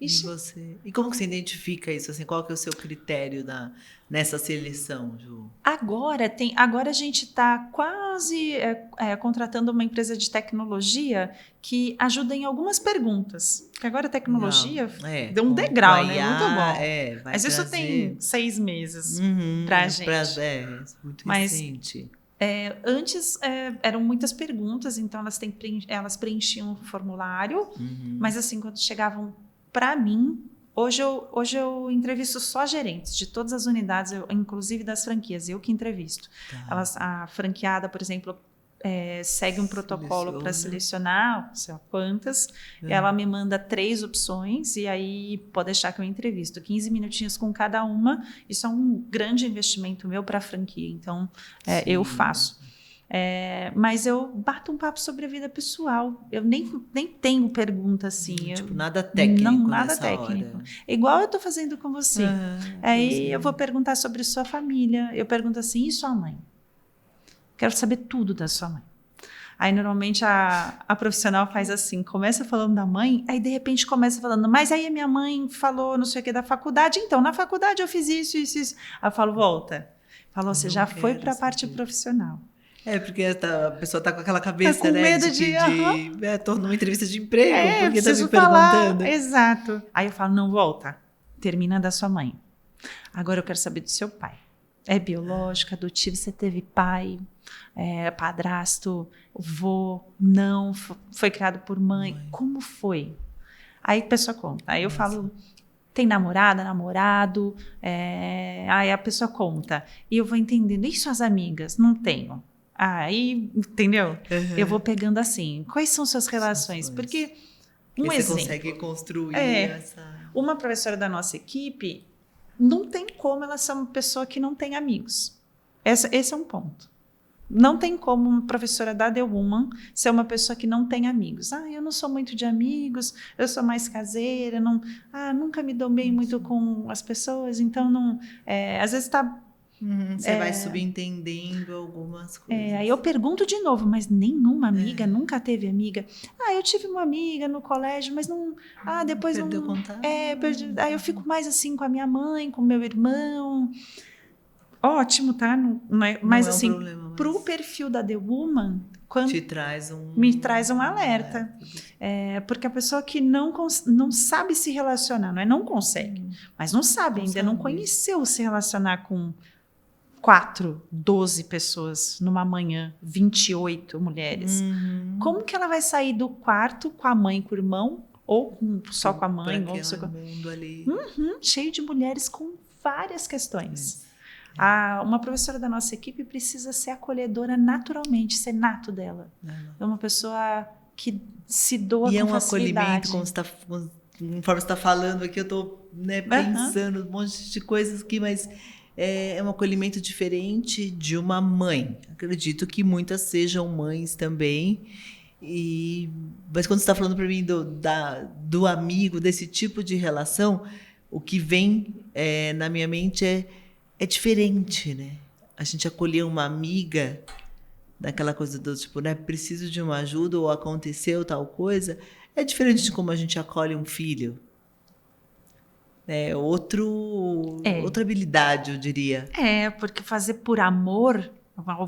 E como que você identifica isso? Assim, qual que é o seu critério nessa seleção, Ju? Agora a gente está quase contratando uma empresa de tecnologia que ajuda em algumas pergunas. Porque agora a tecnologia deu um degrau, né? Muito bom. Mas isso tem 6 meses para a gente. Muito recente. Antes eram muitas perguntas, então elas preenchiam um formulário, mas assim, quando chegavam para mim, hoje eu entrevisto só gerentes de todas as unidades, inclusive das franquias, eu que entrevisto. A franqueada, por exemplo, segue um protocolo para selecionar, sei lá, quantas, ela me manda 3 opções e aí pode deixar que eu entrevisto 15 minutinhos com cada uma. Isso é um grande investimento meu para a franquia, então eu faço. Mas eu bato um papo sobre a vida pessoal. Eu nem tenho pergunta assim. Nada técnico. Não, nada técnico. Hora. Igual eu estou fazendo com você. Aí eu vou perguntar sobre sua família. Eu pergunto assim, e sua mãe? Quero saber tudo da sua mãe. Aí, normalmente, a profissional faz assim, começa falando da mãe, aí, de repente, começa falando, mas aí a minha mãe falou não sei o que da faculdade, então, na faculdade eu fiz isso. Aí eu falo, volta. Falou, você já foi para a parte profissional. Porque a pessoa está com aquela cabeça, com medo de estou numa entrevista de emprego, porque está me perguntando. Exato. Aí eu falo, não, volta. Termina da sua mãe. Agora eu quero saber do seu pai. É biológico, adotivo, você teve pai, padrasto, vô, não, foi criado por mãe. Como foi? Aí a pessoa conta. Aí eu falo, tem namorada, namorado? Aí a pessoa conta. E eu vou entendendo, e suas amigas? Não tenho. Aí, entendeu? Eu vou pegando assim, quais são suas relações? Porque, exemplo. Você consegue construir essa... Uma professora da nossa equipe, não tem como ela ser uma pessoa que não tem amigos. Esse é um ponto. Não tem como uma professora da The Woman ser uma pessoa que não tem amigos. Eu não sou muito de amigos, eu sou mais caseira, nunca me dou bem muito com as pessoas, então não... às vezes está... Você vai subentendendo algumas coisas. Aí eu pergunto de novo, mas nenhuma amiga, nunca teve amiga? Eu tive uma amiga no colégio, mas não... depois perdeu contato. Perdi, aí eu fico mais assim com a minha mãe, com o meu irmão. Ótimo, tá? Mas não assim, problema, para o perfil da The Woman... me traz um alerta. Porque a pessoa que não sabe se relacionar, não consegue, mas não sabe ainda, não conheceu se relacionar com 4, 12 pessoas numa manhã, 28 mulheres. Como que ela vai sair do quarto com a mãe e com o irmão, ou só com a mãe? Ou mundo ali. Cheio de mulheres com várias questões. Uma professora da nossa equipe precisa ser acolhedora naturalmente, ser nato dela. É uma pessoa que se doa com facilidade. E é um acolhimento, conforme você está falando aqui, eu estou pensando um monte de coisas aqui, mas é um acolhimento diferente de uma mãe. Acredito que muitas sejam mães também. Mas quando você está falando para mim do amigo, desse tipo de relação, o que vem na minha mente é diferente, né? A gente acolher uma amiga, daquela coisa do tipo, preciso de uma ajuda ou aconteceu tal coisa, é diferente de como a gente acolhe um filho. Outra habilidade, eu diria. Porque fazer por amor,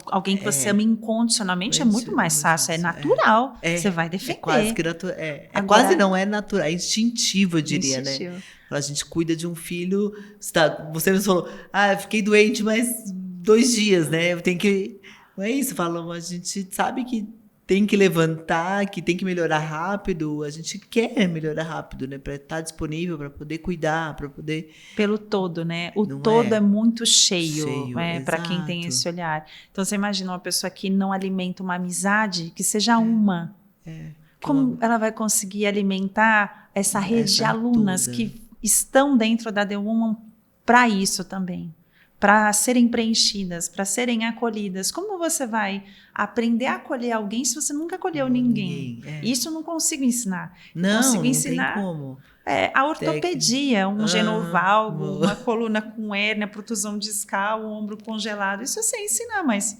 alguém que você ama incondicionalmente, é muito mais fácil, é natural, você vai defender. Quase que Agora, quase não é natural, é instintivo, eu diria, né? A gente cuida de um filho, você nos falou, fiquei doente, mas 2 dias, né? Eu tenho que... Não é isso, a gente sabe que tem que levantar, que tem que melhorar rápido, a gente quer melhorar rápido, né? Para estar disponível, para poder cuidar, para poder... Pelo todo, né? O todo é muito cheio, né? Para quem tem esse olhar. Então, você imagina uma pessoa que não alimenta uma amizade, que seja uma. Como ela vai conseguir alimentar essa rede de alunas que estão dentro da The Woman para isso também? Para serem preenchidas, para serem acolhidas. Como você vai aprender a acolher alguém se você nunca acolheu ninguém? Isso eu não consigo ensinar. Não consigo ensinar tem como. A ortopedia, um genovalgo, uma coluna com hérnia, protusão discal, um ombro congelado. Isso eu sei ensinar, mas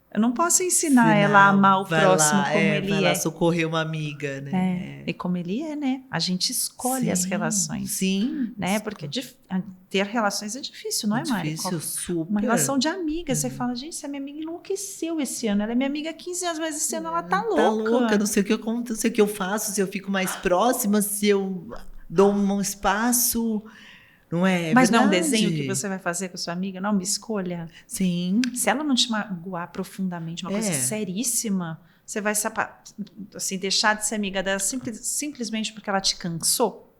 eu não posso ensinar ela a amar o próximo como ele vai lá socorrer uma amiga, né? E como ele é, né? A gente escolhe as relações. Sim. Né? Porque ter relações é difícil, não é, Mari? Difícil, super. Uma relação de amiga. Você fala, gente, essa minha amiga enlouqueceu esse ano. Ela é minha amiga há 15 anos, mas esse ano ela tá louca. Tá louca, não sei o que acontece, não sei o que eu faço, se eu fico mais próxima, se eu dou um espaço... Não é? Mas não é um desenho que você vai fazer com a sua amiga? Não, uma escolha? Sim. Se ela não te magoar profundamente, uma coisa seríssima, você vai assim, deixar de ser amiga dela simplesmente porque ela te cansou?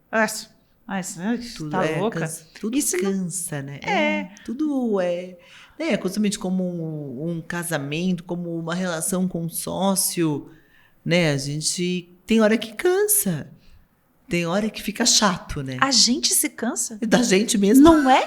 Tudo tá louca? Tudo cansa, né? Tudo constantemente como um casamento, como uma relação com um sócio, né? A gente tem hora que cansa. Tem hora que fica chato, né? A gente se cansa? Da gente mesmo. Não é?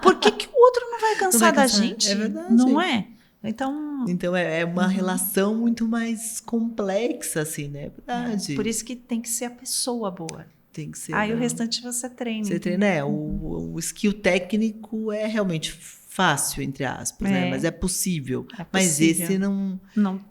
Por que o outro não vai cansar da gente? É verdade. Não é? Então é uma relação muito mais complexa, assim, né? É verdade. Por isso que tem que ser a pessoa boa. Tem que ser. Aí o restante você treina. Você treina, o skill técnico é realmente fácil, entre aspas, né? Mas é possível. Mas esse não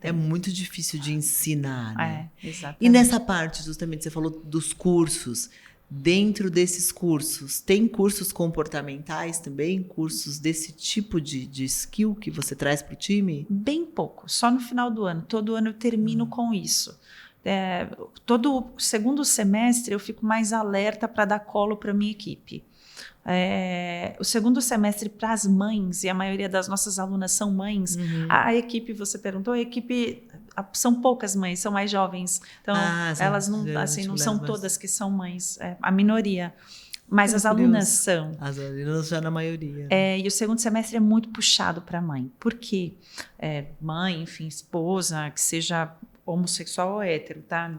é muito difícil de ensinar, né? Exatamente. E nessa parte, justamente, você falou dos cursos. Dentro desses cursos, tem cursos comportamentais também? Cursos desse tipo de skill que você traz para o time? Bem pouco, só no final do ano. Todo ano eu termino com isso. Todo segundo semestre eu fico mais alerta para dar colo para a minha equipe. O segundo semestre para as mães, e a maioria das nossas alunas são mães, a equipe, você perguntou, a equipe são poucas mães, são mais jovens, então elas não são todas que são mães, a minoria, mas as alunas são. As alunas já na maioria. E o segundo semestre é muito puxado para a mãe, porque mãe, enfim, esposa, que seja homossexual ou hétero, tá?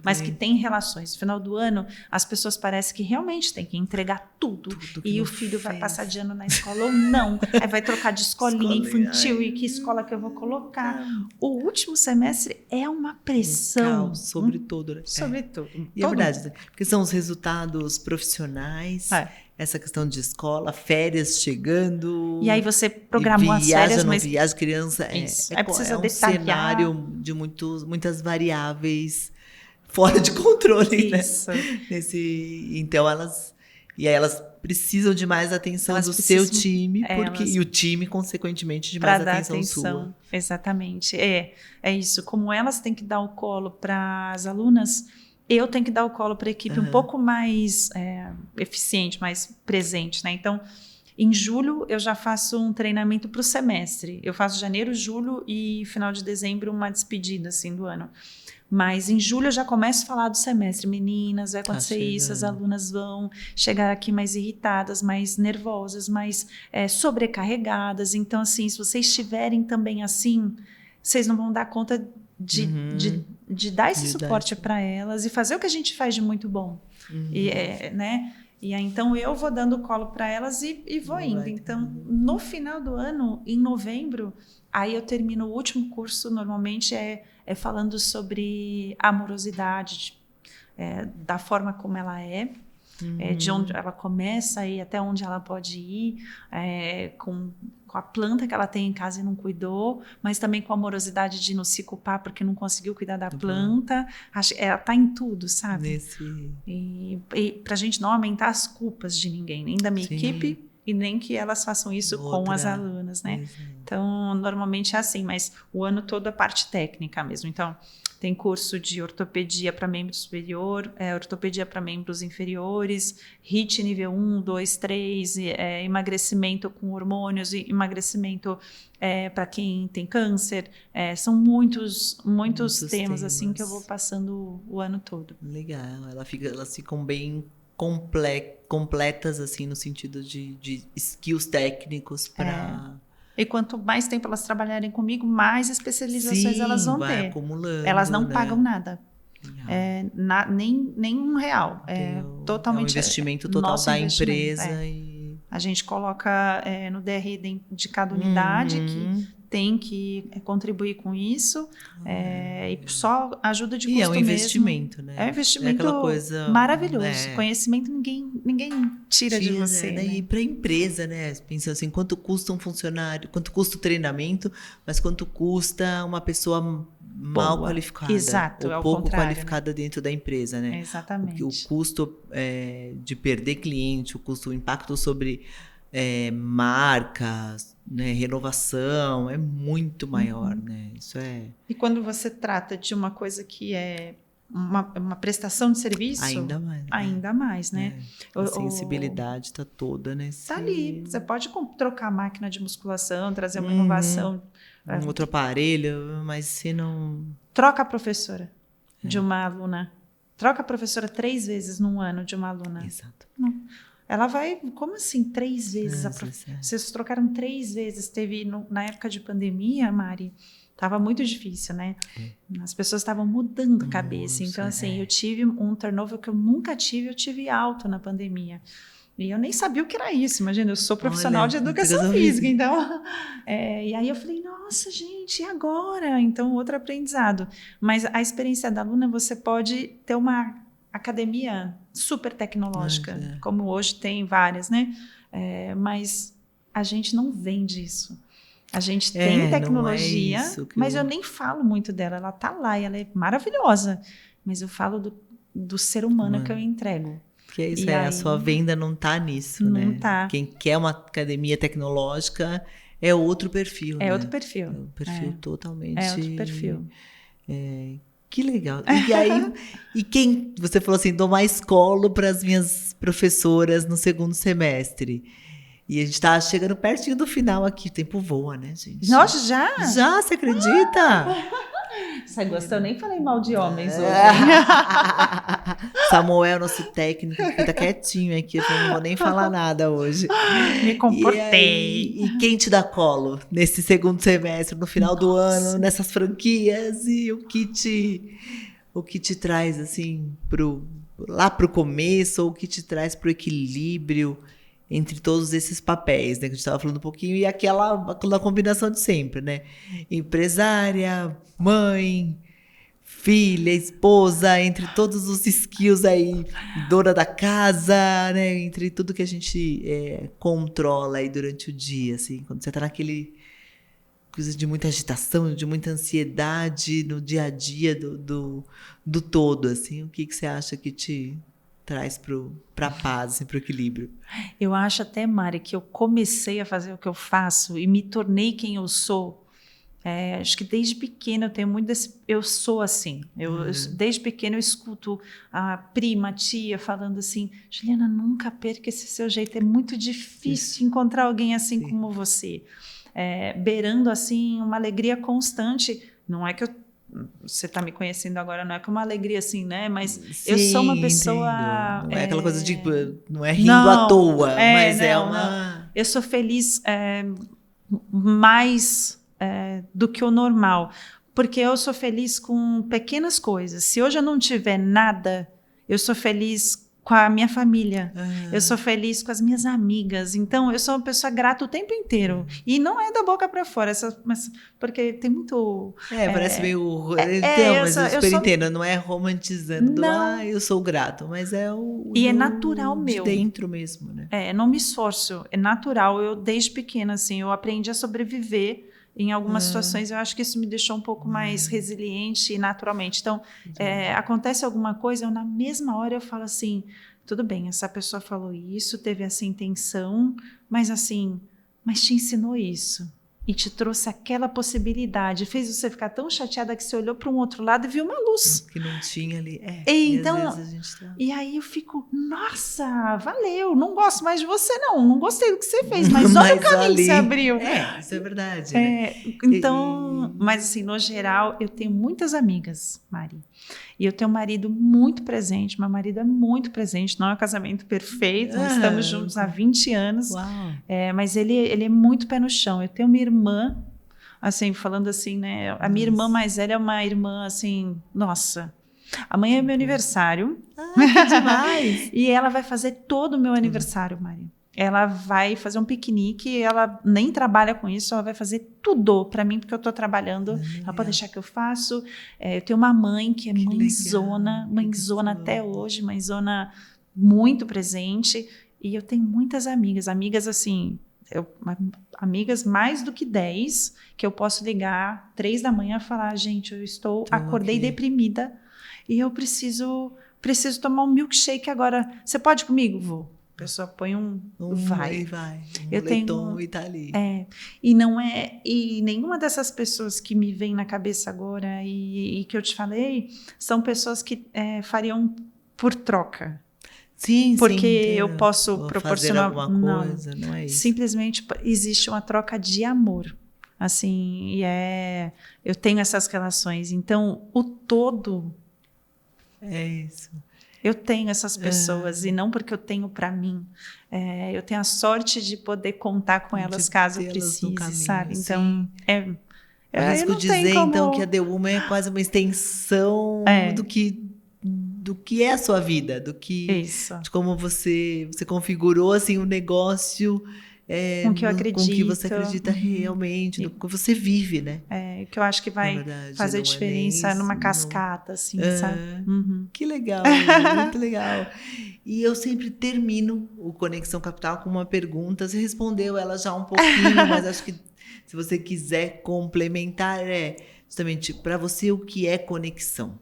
Mas que tem relações. No final do ano, as pessoas parecem que realmente tem que entregar tudo e o filho vai passar de ano na escola ou não. Aí vai trocar de escolinha infantil e que escola que eu vou colocar. O último semestre é uma pressão. Sobre tudo, né? Sobre tudo. E é verdade, porque são os resultados profissionais, essa questão de escola, férias chegando. E aí você programou as férias, mas... Viaja, criança. Precisa um detalhar. Cenário de muitas variáveis fora de controle, Isso. Né? Então, elas precisam de mais atenção do seu time, e o time, consequentemente, de mais atenção sua. Exatamente. É isso. Como elas têm que dar o colo para as alunas, eu tenho que dar o colo para a equipe um pouco mais eficiente, mais presente, né? Então, em julho, eu já faço um treinamento para o semestre. Eu faço janeiro, julho e final de dezembro uma despedida assim, do ano. Mas em julho eu já começo a falar do semestre. Meninas, vai acontecer isso, as alunas vão chegar aqui mais irritadas, mais nervosas, mais sobrecarregadas. Então, assim, se vocês estiverem também assim, vocês não vão dar conta de dar esse suporte para elas e fazer o que a gente faz de muito bom. Né? E aí, então, eu vou dando colo para elas e vou indo. Então, no final do ano, em novembro, aí eu termino o último curso, normalmente falando sobre amorosidade, da forma como ela é, de onde ela começa e até onde ela pode ir, com a planta que ela tem em casa e não cuidou, mas também com a amorosidade de não se culpar porque não conseguiu cuidar da planta. Ela está em tudo, sabe? E para a gente não aumentar as culpas de ninguém, nem da minha equipe, e nem que elas façam isso com as alunas, né? Então, normalmente é assim, mas o ano todo a parte técnica mesmo. Então, tem curso de ortopedia para membro superior, ortopedia para membros inferiores, HIIT nível 1, 2, 3, emagrecimento com hormônios, emagrecimento para quem tem câncer. São muitos temas assim que eu vou passando o ano todo. Legal, elas ficam bem completas assim no sentido de skills técnicos para... E quanto mais tempo elas trabalharem comigo, mais especializações elas vão ter. Acumulando, elas não né? pagam nada. Nem R$1. Totalmente. É um investimento total da empresa. A gente coloca no DRE de cada unidade que tem que contribuir com isso. E só ajuda de custo mesmo. E é um investimento, né? É um investimento aquela coisa, maravilhoso. Conhecimento ninguém tira de você. Né? E para a empresa, né? Pensa assim, quanto custa um funcionário, quanto custa o treinamento, mas quanto custa uma pessoa mal qualificada. Exato, ou pouco qualificada, né? Dentro da empresa, né? Exatamente. O custo de perder cliente, o impacto sobre marcas, né, renovação, é muito maior, né? Isso é... E quando você trata de uma coisa que é uma prestação de serviço... Ainda mais, né? A sensibilidade está toda nesse... Está ali. Você pode trocar a máquina de musculação, trazer uma inovação... Um outro aparelho, mas se não... Troca a professora de uma aluna. Troca a professora 3 vezes num ano de uma aluna. Exato. Não. Ela vai... Como assim 3 vezes? Vocês trocaram 3 vezes. Teve na época de pandemia, Mari, estava muito difícil, né? As pessoas estavam mudando a cabeça. Então, assim, eu tive um turnover que eu nunca tive. Eu tive alto na pandemia. E eu nem sabia o que era isso. Imagina, eu sou profissional de educação física. Então, e aí eu falei, nossa, gente, e agora? Então, outro aprendizado. Mas a experiência da aluna, você pode ter uma academia super tecnológica, como hoje tem várias, né? Mas a gente não vende isso. A gente tem tecnologia, mas eu nem falo muito dela. Ela tá lá e ela é maravilhosa. Mas eu falo do ser humano que eu entrego. Porque isso a sua venda não tá nisso, não né? Não tá. Quem quer uma academia tecnológica é outro perfil, né? Outro perfil. É um perfil totalmente... É outro perfil. Que legal. E aí, quem... Você falou assim, dou mais colo para as minhas professoras no segundo semestre. E a gente tá chegando pertinho do final aqui. O tempo voa, né, gente? Nossa, já? Já, você acredita? Você gostou? Eu nem falei mal de homens hoje. Samuel, nosso técnico, que tá quietinho aqui. Eu não vou nem falar nada hoje. Me comportei. E quem te dá colo nesse segundo semestre, no final do ano, nessas franquias? E o que te traz, assim, lá pro começo, ou o que te traz pro equilíbrio entre todos esses papéis, né? Que a gente estava falando um pouquinho, e aquela combinação de sempre, né? Empresária, mãe, filha, esposa, entre todos os skills aí, dona da casa, né? Entre tudo que a gente controla aí durante o dia, assim, quando você tá naquele coisa de muita agitação, de muita ansiedade no dia a dia do todo, assim, o que você acha que te traz para a paz, assim, para o equilíbrio? Eu acho até, Mari, que eu comecei a fazer o que eu faço e me tornei quem eu sou. Acho que desde pequena eu tenho muito desse... Eu sou assim. Desde pequena eu escuto a prima, a tia falando assim, Juliana, nunca perca esse seu jeito. É muito difícil encontrar alguém assim como você. Beirando assim uma alegria constante. Não é que você está me conhecendo agora, não é com uma alegria assim, né? Mas sim, eu sou uma pessoa... Não é aquela coisa de... Não é rindo à toa, mas não. Eu sou feliz mais do que o normal. Porque eu sou feliz com pequenas coisas. Se hoje eu não tiver nada, eu sou feliz com a minha família. Eu sou feliz com as minhas amigas. Então, eu sou uma pessoa grata o tempo inteiro. E não é da boca para fora. Porque tem muito... parece meio... mas eu super entendo. Não é romantizando. Não. Eu sou grato. Mas é o... E é natural meu. De dentro mesmo, né? Não me esforço. É natural. Eu, desde pequena, assim, eu aprendi a sobreviver. Em algumas situações, eu acho que isso me deixou um pouco mais resiliente e naturalmente. Então, acontece alguma coisa, na mesma hora eu falo assim, tudo bem, essa pessoa falou isso, teve essa intenção, mas assim, mas te ensinou isso. e te trouxe aquela possibilidade, fez você ficar tão chateada que você olhou para um outro lado e viu uma luz. Que não tinha ali. Então, às vezes a gente tá... e aí eu fico, nossa, valeu, não gosto mais de você não gostei do que você fez, mas olha o caminho que você abriu. Isso é verdade, né? Então, mas assim, no geral, eu tenho muitas amigas, Mari, e eu tenho um marido muito presente, meu marido é muito presente, não é um casamento perfeito, nós estamos juntos há 20 anos, mas ele é muito pé no chão. Eu tenho uma irmã, assim, falando assim, né, a minha irmã mais velha é uma irmã, assim, nossa... Amanhã é meu aniversário. Que demais! E ela vai fazer todo o meu aniversário, Mari. Ela vai fazer um piquenique, ela nem trabalha com isso, ela vai fazer tudo para mim, porque eu estou trabalhando. Ela pode deixar que eu faço. Eu tenho uma mãe que é mãezona até hoje, mãezona muito presente. E eu tenho muitas amigas assim, amigas mais do que 10, que eu posso ligar 3 da manhã e falar, gente, acordei deprimida, e eu preciso tomar um milkshake agora. Você pode comigo? Vou. A pessoa põe vai. Eu tenho e tá ali. E não é, e nenhuma dessas pessoas que me vem na cabeça agora e que eu te falei, são pessoas que fariam por troca. Sim, porque eu posso proporcionar alguma coisa, não é isso. Simplesmente existe uma troca de amor. Assim, eu tenho essas relações. Então, o todo é isso. Eu tenho essas pessoas, e não porque eu tenho para mim. Eu tenho a sorte de poder contar com elas caso precise, sabe? Então, arrisco dizer, então, que a The Woman é quase uma extensão do que é a sua vida, de como você configurou assim, o negócio com que eu acredito, com que você acredita realmente, do que você vive, né? Que eu acho que vai fazer diferença numa cascata, assim, sabe? Que legal, muito legal. E eu sempre termino o Conexão Capital com uma pergunta. Você respondeu ela já um pouquinho, mas acho que se você quiser complementar, justamente para você o que é conexão.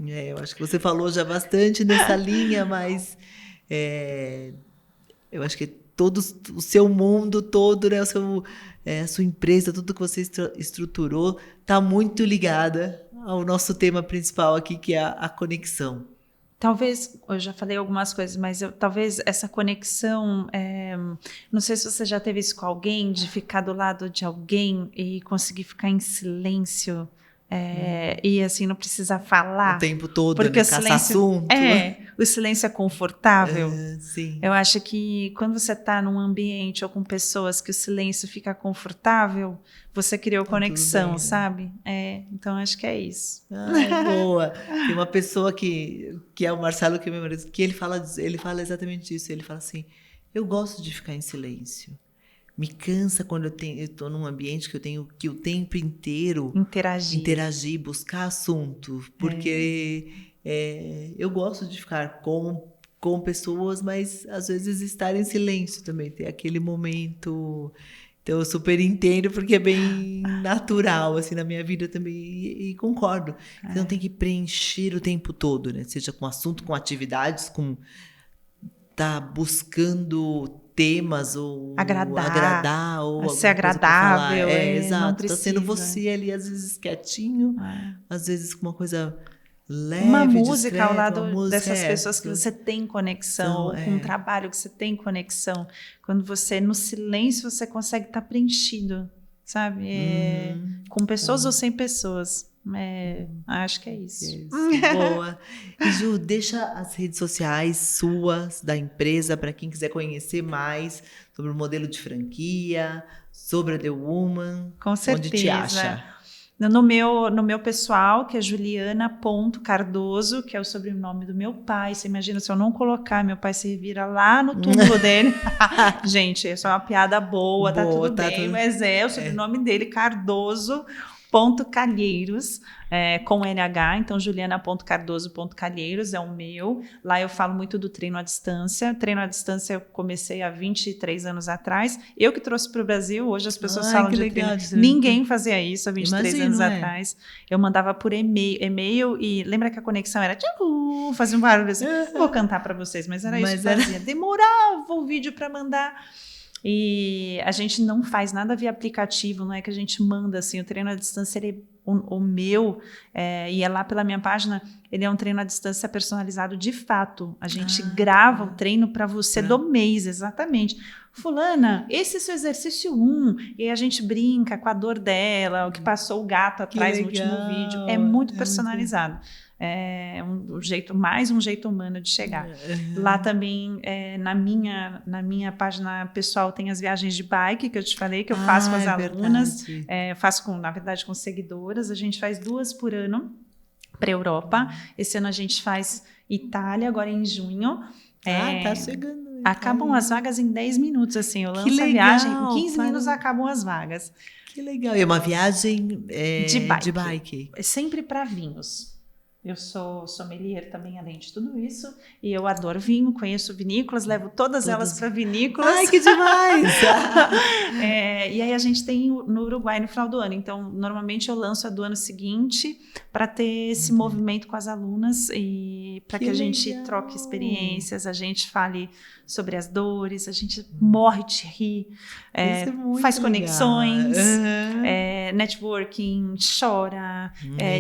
Eu acho que você falou já bastante nessa linha, mas eu acho que o seu mundo todo, né, a sua empresa, tudo que você estruturou, está muito ligada ao nosso tema principal aqui, que é a conexão. Talvez, eu já falei algumas coisas, mas talvez essa conexão, não sei se você já teve isso com alguém, de ficar do lado de alguém e conseguir ficar em silêncio, e assim, não precisar falar. O tempo todo, porque né? Caça assunto. O silêncio é confortável. Sim. Eu acho que quando você está num ambiente ou com pessoas que o silêncio fica confortável, você criou conexão, bem, sabe? Então, acho que é isso. Boa. Tem uma pessoa que é o Marcelo, que é meu marido, que ele fala exatamente isso. Ele fala assim, eu gosto de ficar em silêncio. Me cansa quando eu estou num ambiente que eu tenho que o tempo inteiro interagir, buscar assunto, porque eu gosto de ficar com pessoas, mas às vezes estar em silêncio também, ter aquele momento. Então eu super entendo, porque é bem natural assim na minha vida também, e concordo. Você não tem que preencher o tempo todo, né? Seja com assunto, com atividades, tá buscando temas ou agradar ou ser agradável, exato, tá sendo você ali às vezes quietinho, às vezes com uma coisa leve, uma música discreta, ao lado dessas pessoas que você tem conexão, ou com um trabalho que você tem conexão. Quando você no silêncio você consegue estar preenchido, sabe? Com pessoas ou sem pessoas. Acho que é isso. Boa. E Ju, deixa as redes sociais suas, da empresa, para quem quiser conhecer mais sobre o modelo de franquia, sobre a The Woman. Com certeza. Onde te acha? No meu pessoal, que é Juliana.Cardoso, que é o sobrenome do meu pai. Você imagina, se eu não colocar, meu pai se revira lá no túmulo dele. Gente, isso é uma piada boa, tá tudo bem, mas é o sobrenome dele, Cardoso. .calheiros, com NH, então juliana.cardoso.calheiros é o meu. Lá eu falo muito do treino à distância. Treino à distância eu comecei há 23 anos atrás. Eu que trouxe para o Brasil, hoje as pessoas falam de treino. Ninguém fazia isso há 23 anos atrás. Eu mandava por e-mail e lembra que a conexão era fazia um barulho assim. Vou cantar para vocês, mas era isso que fazia. Demorava o vídeo para mandar. E a gente não faz nada via aplicativo, não é que a gente manda, assim, o treino à distância, ele, o meu, e é lá pela minha página, ele é um treino à distância personalizado de fato. A gente grava o treino para você do mês, exatamente. Fulana, esse é seu exercício 1, e aí a gente brinca com a dor dela, o que passou o gato atrás no último vídeo. É muito personalizado. É mais um jeito humano de chegar. Lá também, na minha página pessoal, tem as viagens de bike, que eu te falei, que eu faço com as alunas. Faço, na verdade, com seguidoras. A gente faz 2 por ano para a Europa. Esse ano a gente faz Itália, agora em junho. Tá chegando. Acabam as vagas em 10 minutos, assim. Eu lanço a viagem, em 15 minutos acabam as vagas. Que legal. E é uma viagem de bike. É sempre para vinhos. Eu sou sommelier também, além de tudo isso, e eu adoro vinho, conheço vinícolas, levo todas elas para vinícolas. Ai, que demais! E aí a gente tem no Uruguai no final do ano, então normalmente eu lanço a do ano seguinte para ter esse movimento com as alunas e para que a gente troque experiências, a gente fale sobre as dores, a gente morre de rir, faz conexões, networking, chora,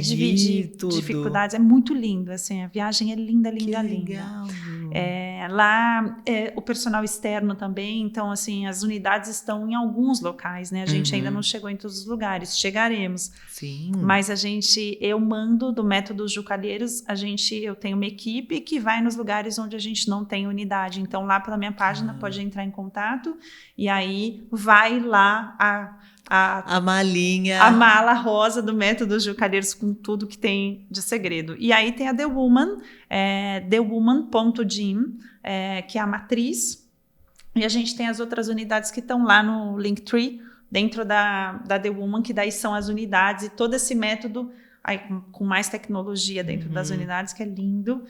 divide dificuldades. É muito lindo, assim, a viagem é linda, linda, linda. Lá, o personal externo também, então, assim, as unidades estão em alguns locais, né? A gente ainda não chegou em todos os lugares, chegaremos. Sim. Mas eu mando do método Jucalheiros, eu tenho uma equipe que vai nos lugares onde a gente não tem unidade. Então, lá pela minha página, pode entrar em contato, e aí vai lá a malinha. A mala rosa do método Jucalheiros com tudo que tem de segredo. E aí tem a The Woman, thewoman.gym, que é a matriz. E a gente tem as outras unidades que estão lá no Linktree, dentro da The Woman, que daí são as unidades e todo esse método aí, com mais tecnologia dentro das unidades, que é lindo,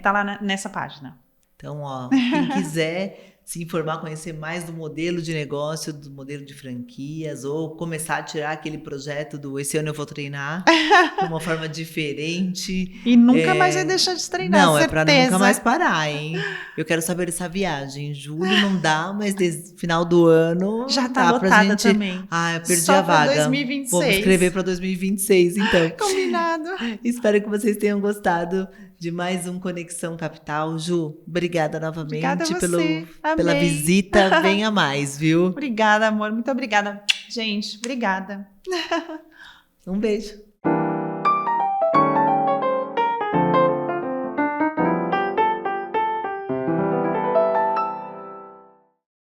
tá lá nessa página. Então, quem quiser se informar, conhecer mais do modelo de negócio, do modelo de franquias, ou começar a tirar aquele projeto do esse ano eu vou treinar de uma forma diferente. E nunca mais vai deixar de treinar, não, certeza. É para nunca mais parar, hein? Eu quero saber dessa viagem. Julho não dá, mas desde final do ano já tá lotada gente... também. Eu perdi só a vaga. 2026. Vou escrever para 2026, então. Combinado. Espero que vocês tenham gostado de mais um Conexão Capital. Ju, obrigada novamente. Obrigada a você. Pela visita. Venha mais, viu? Obrigada, amor. Muito obrigada. Gente, obrigada. Um beijo.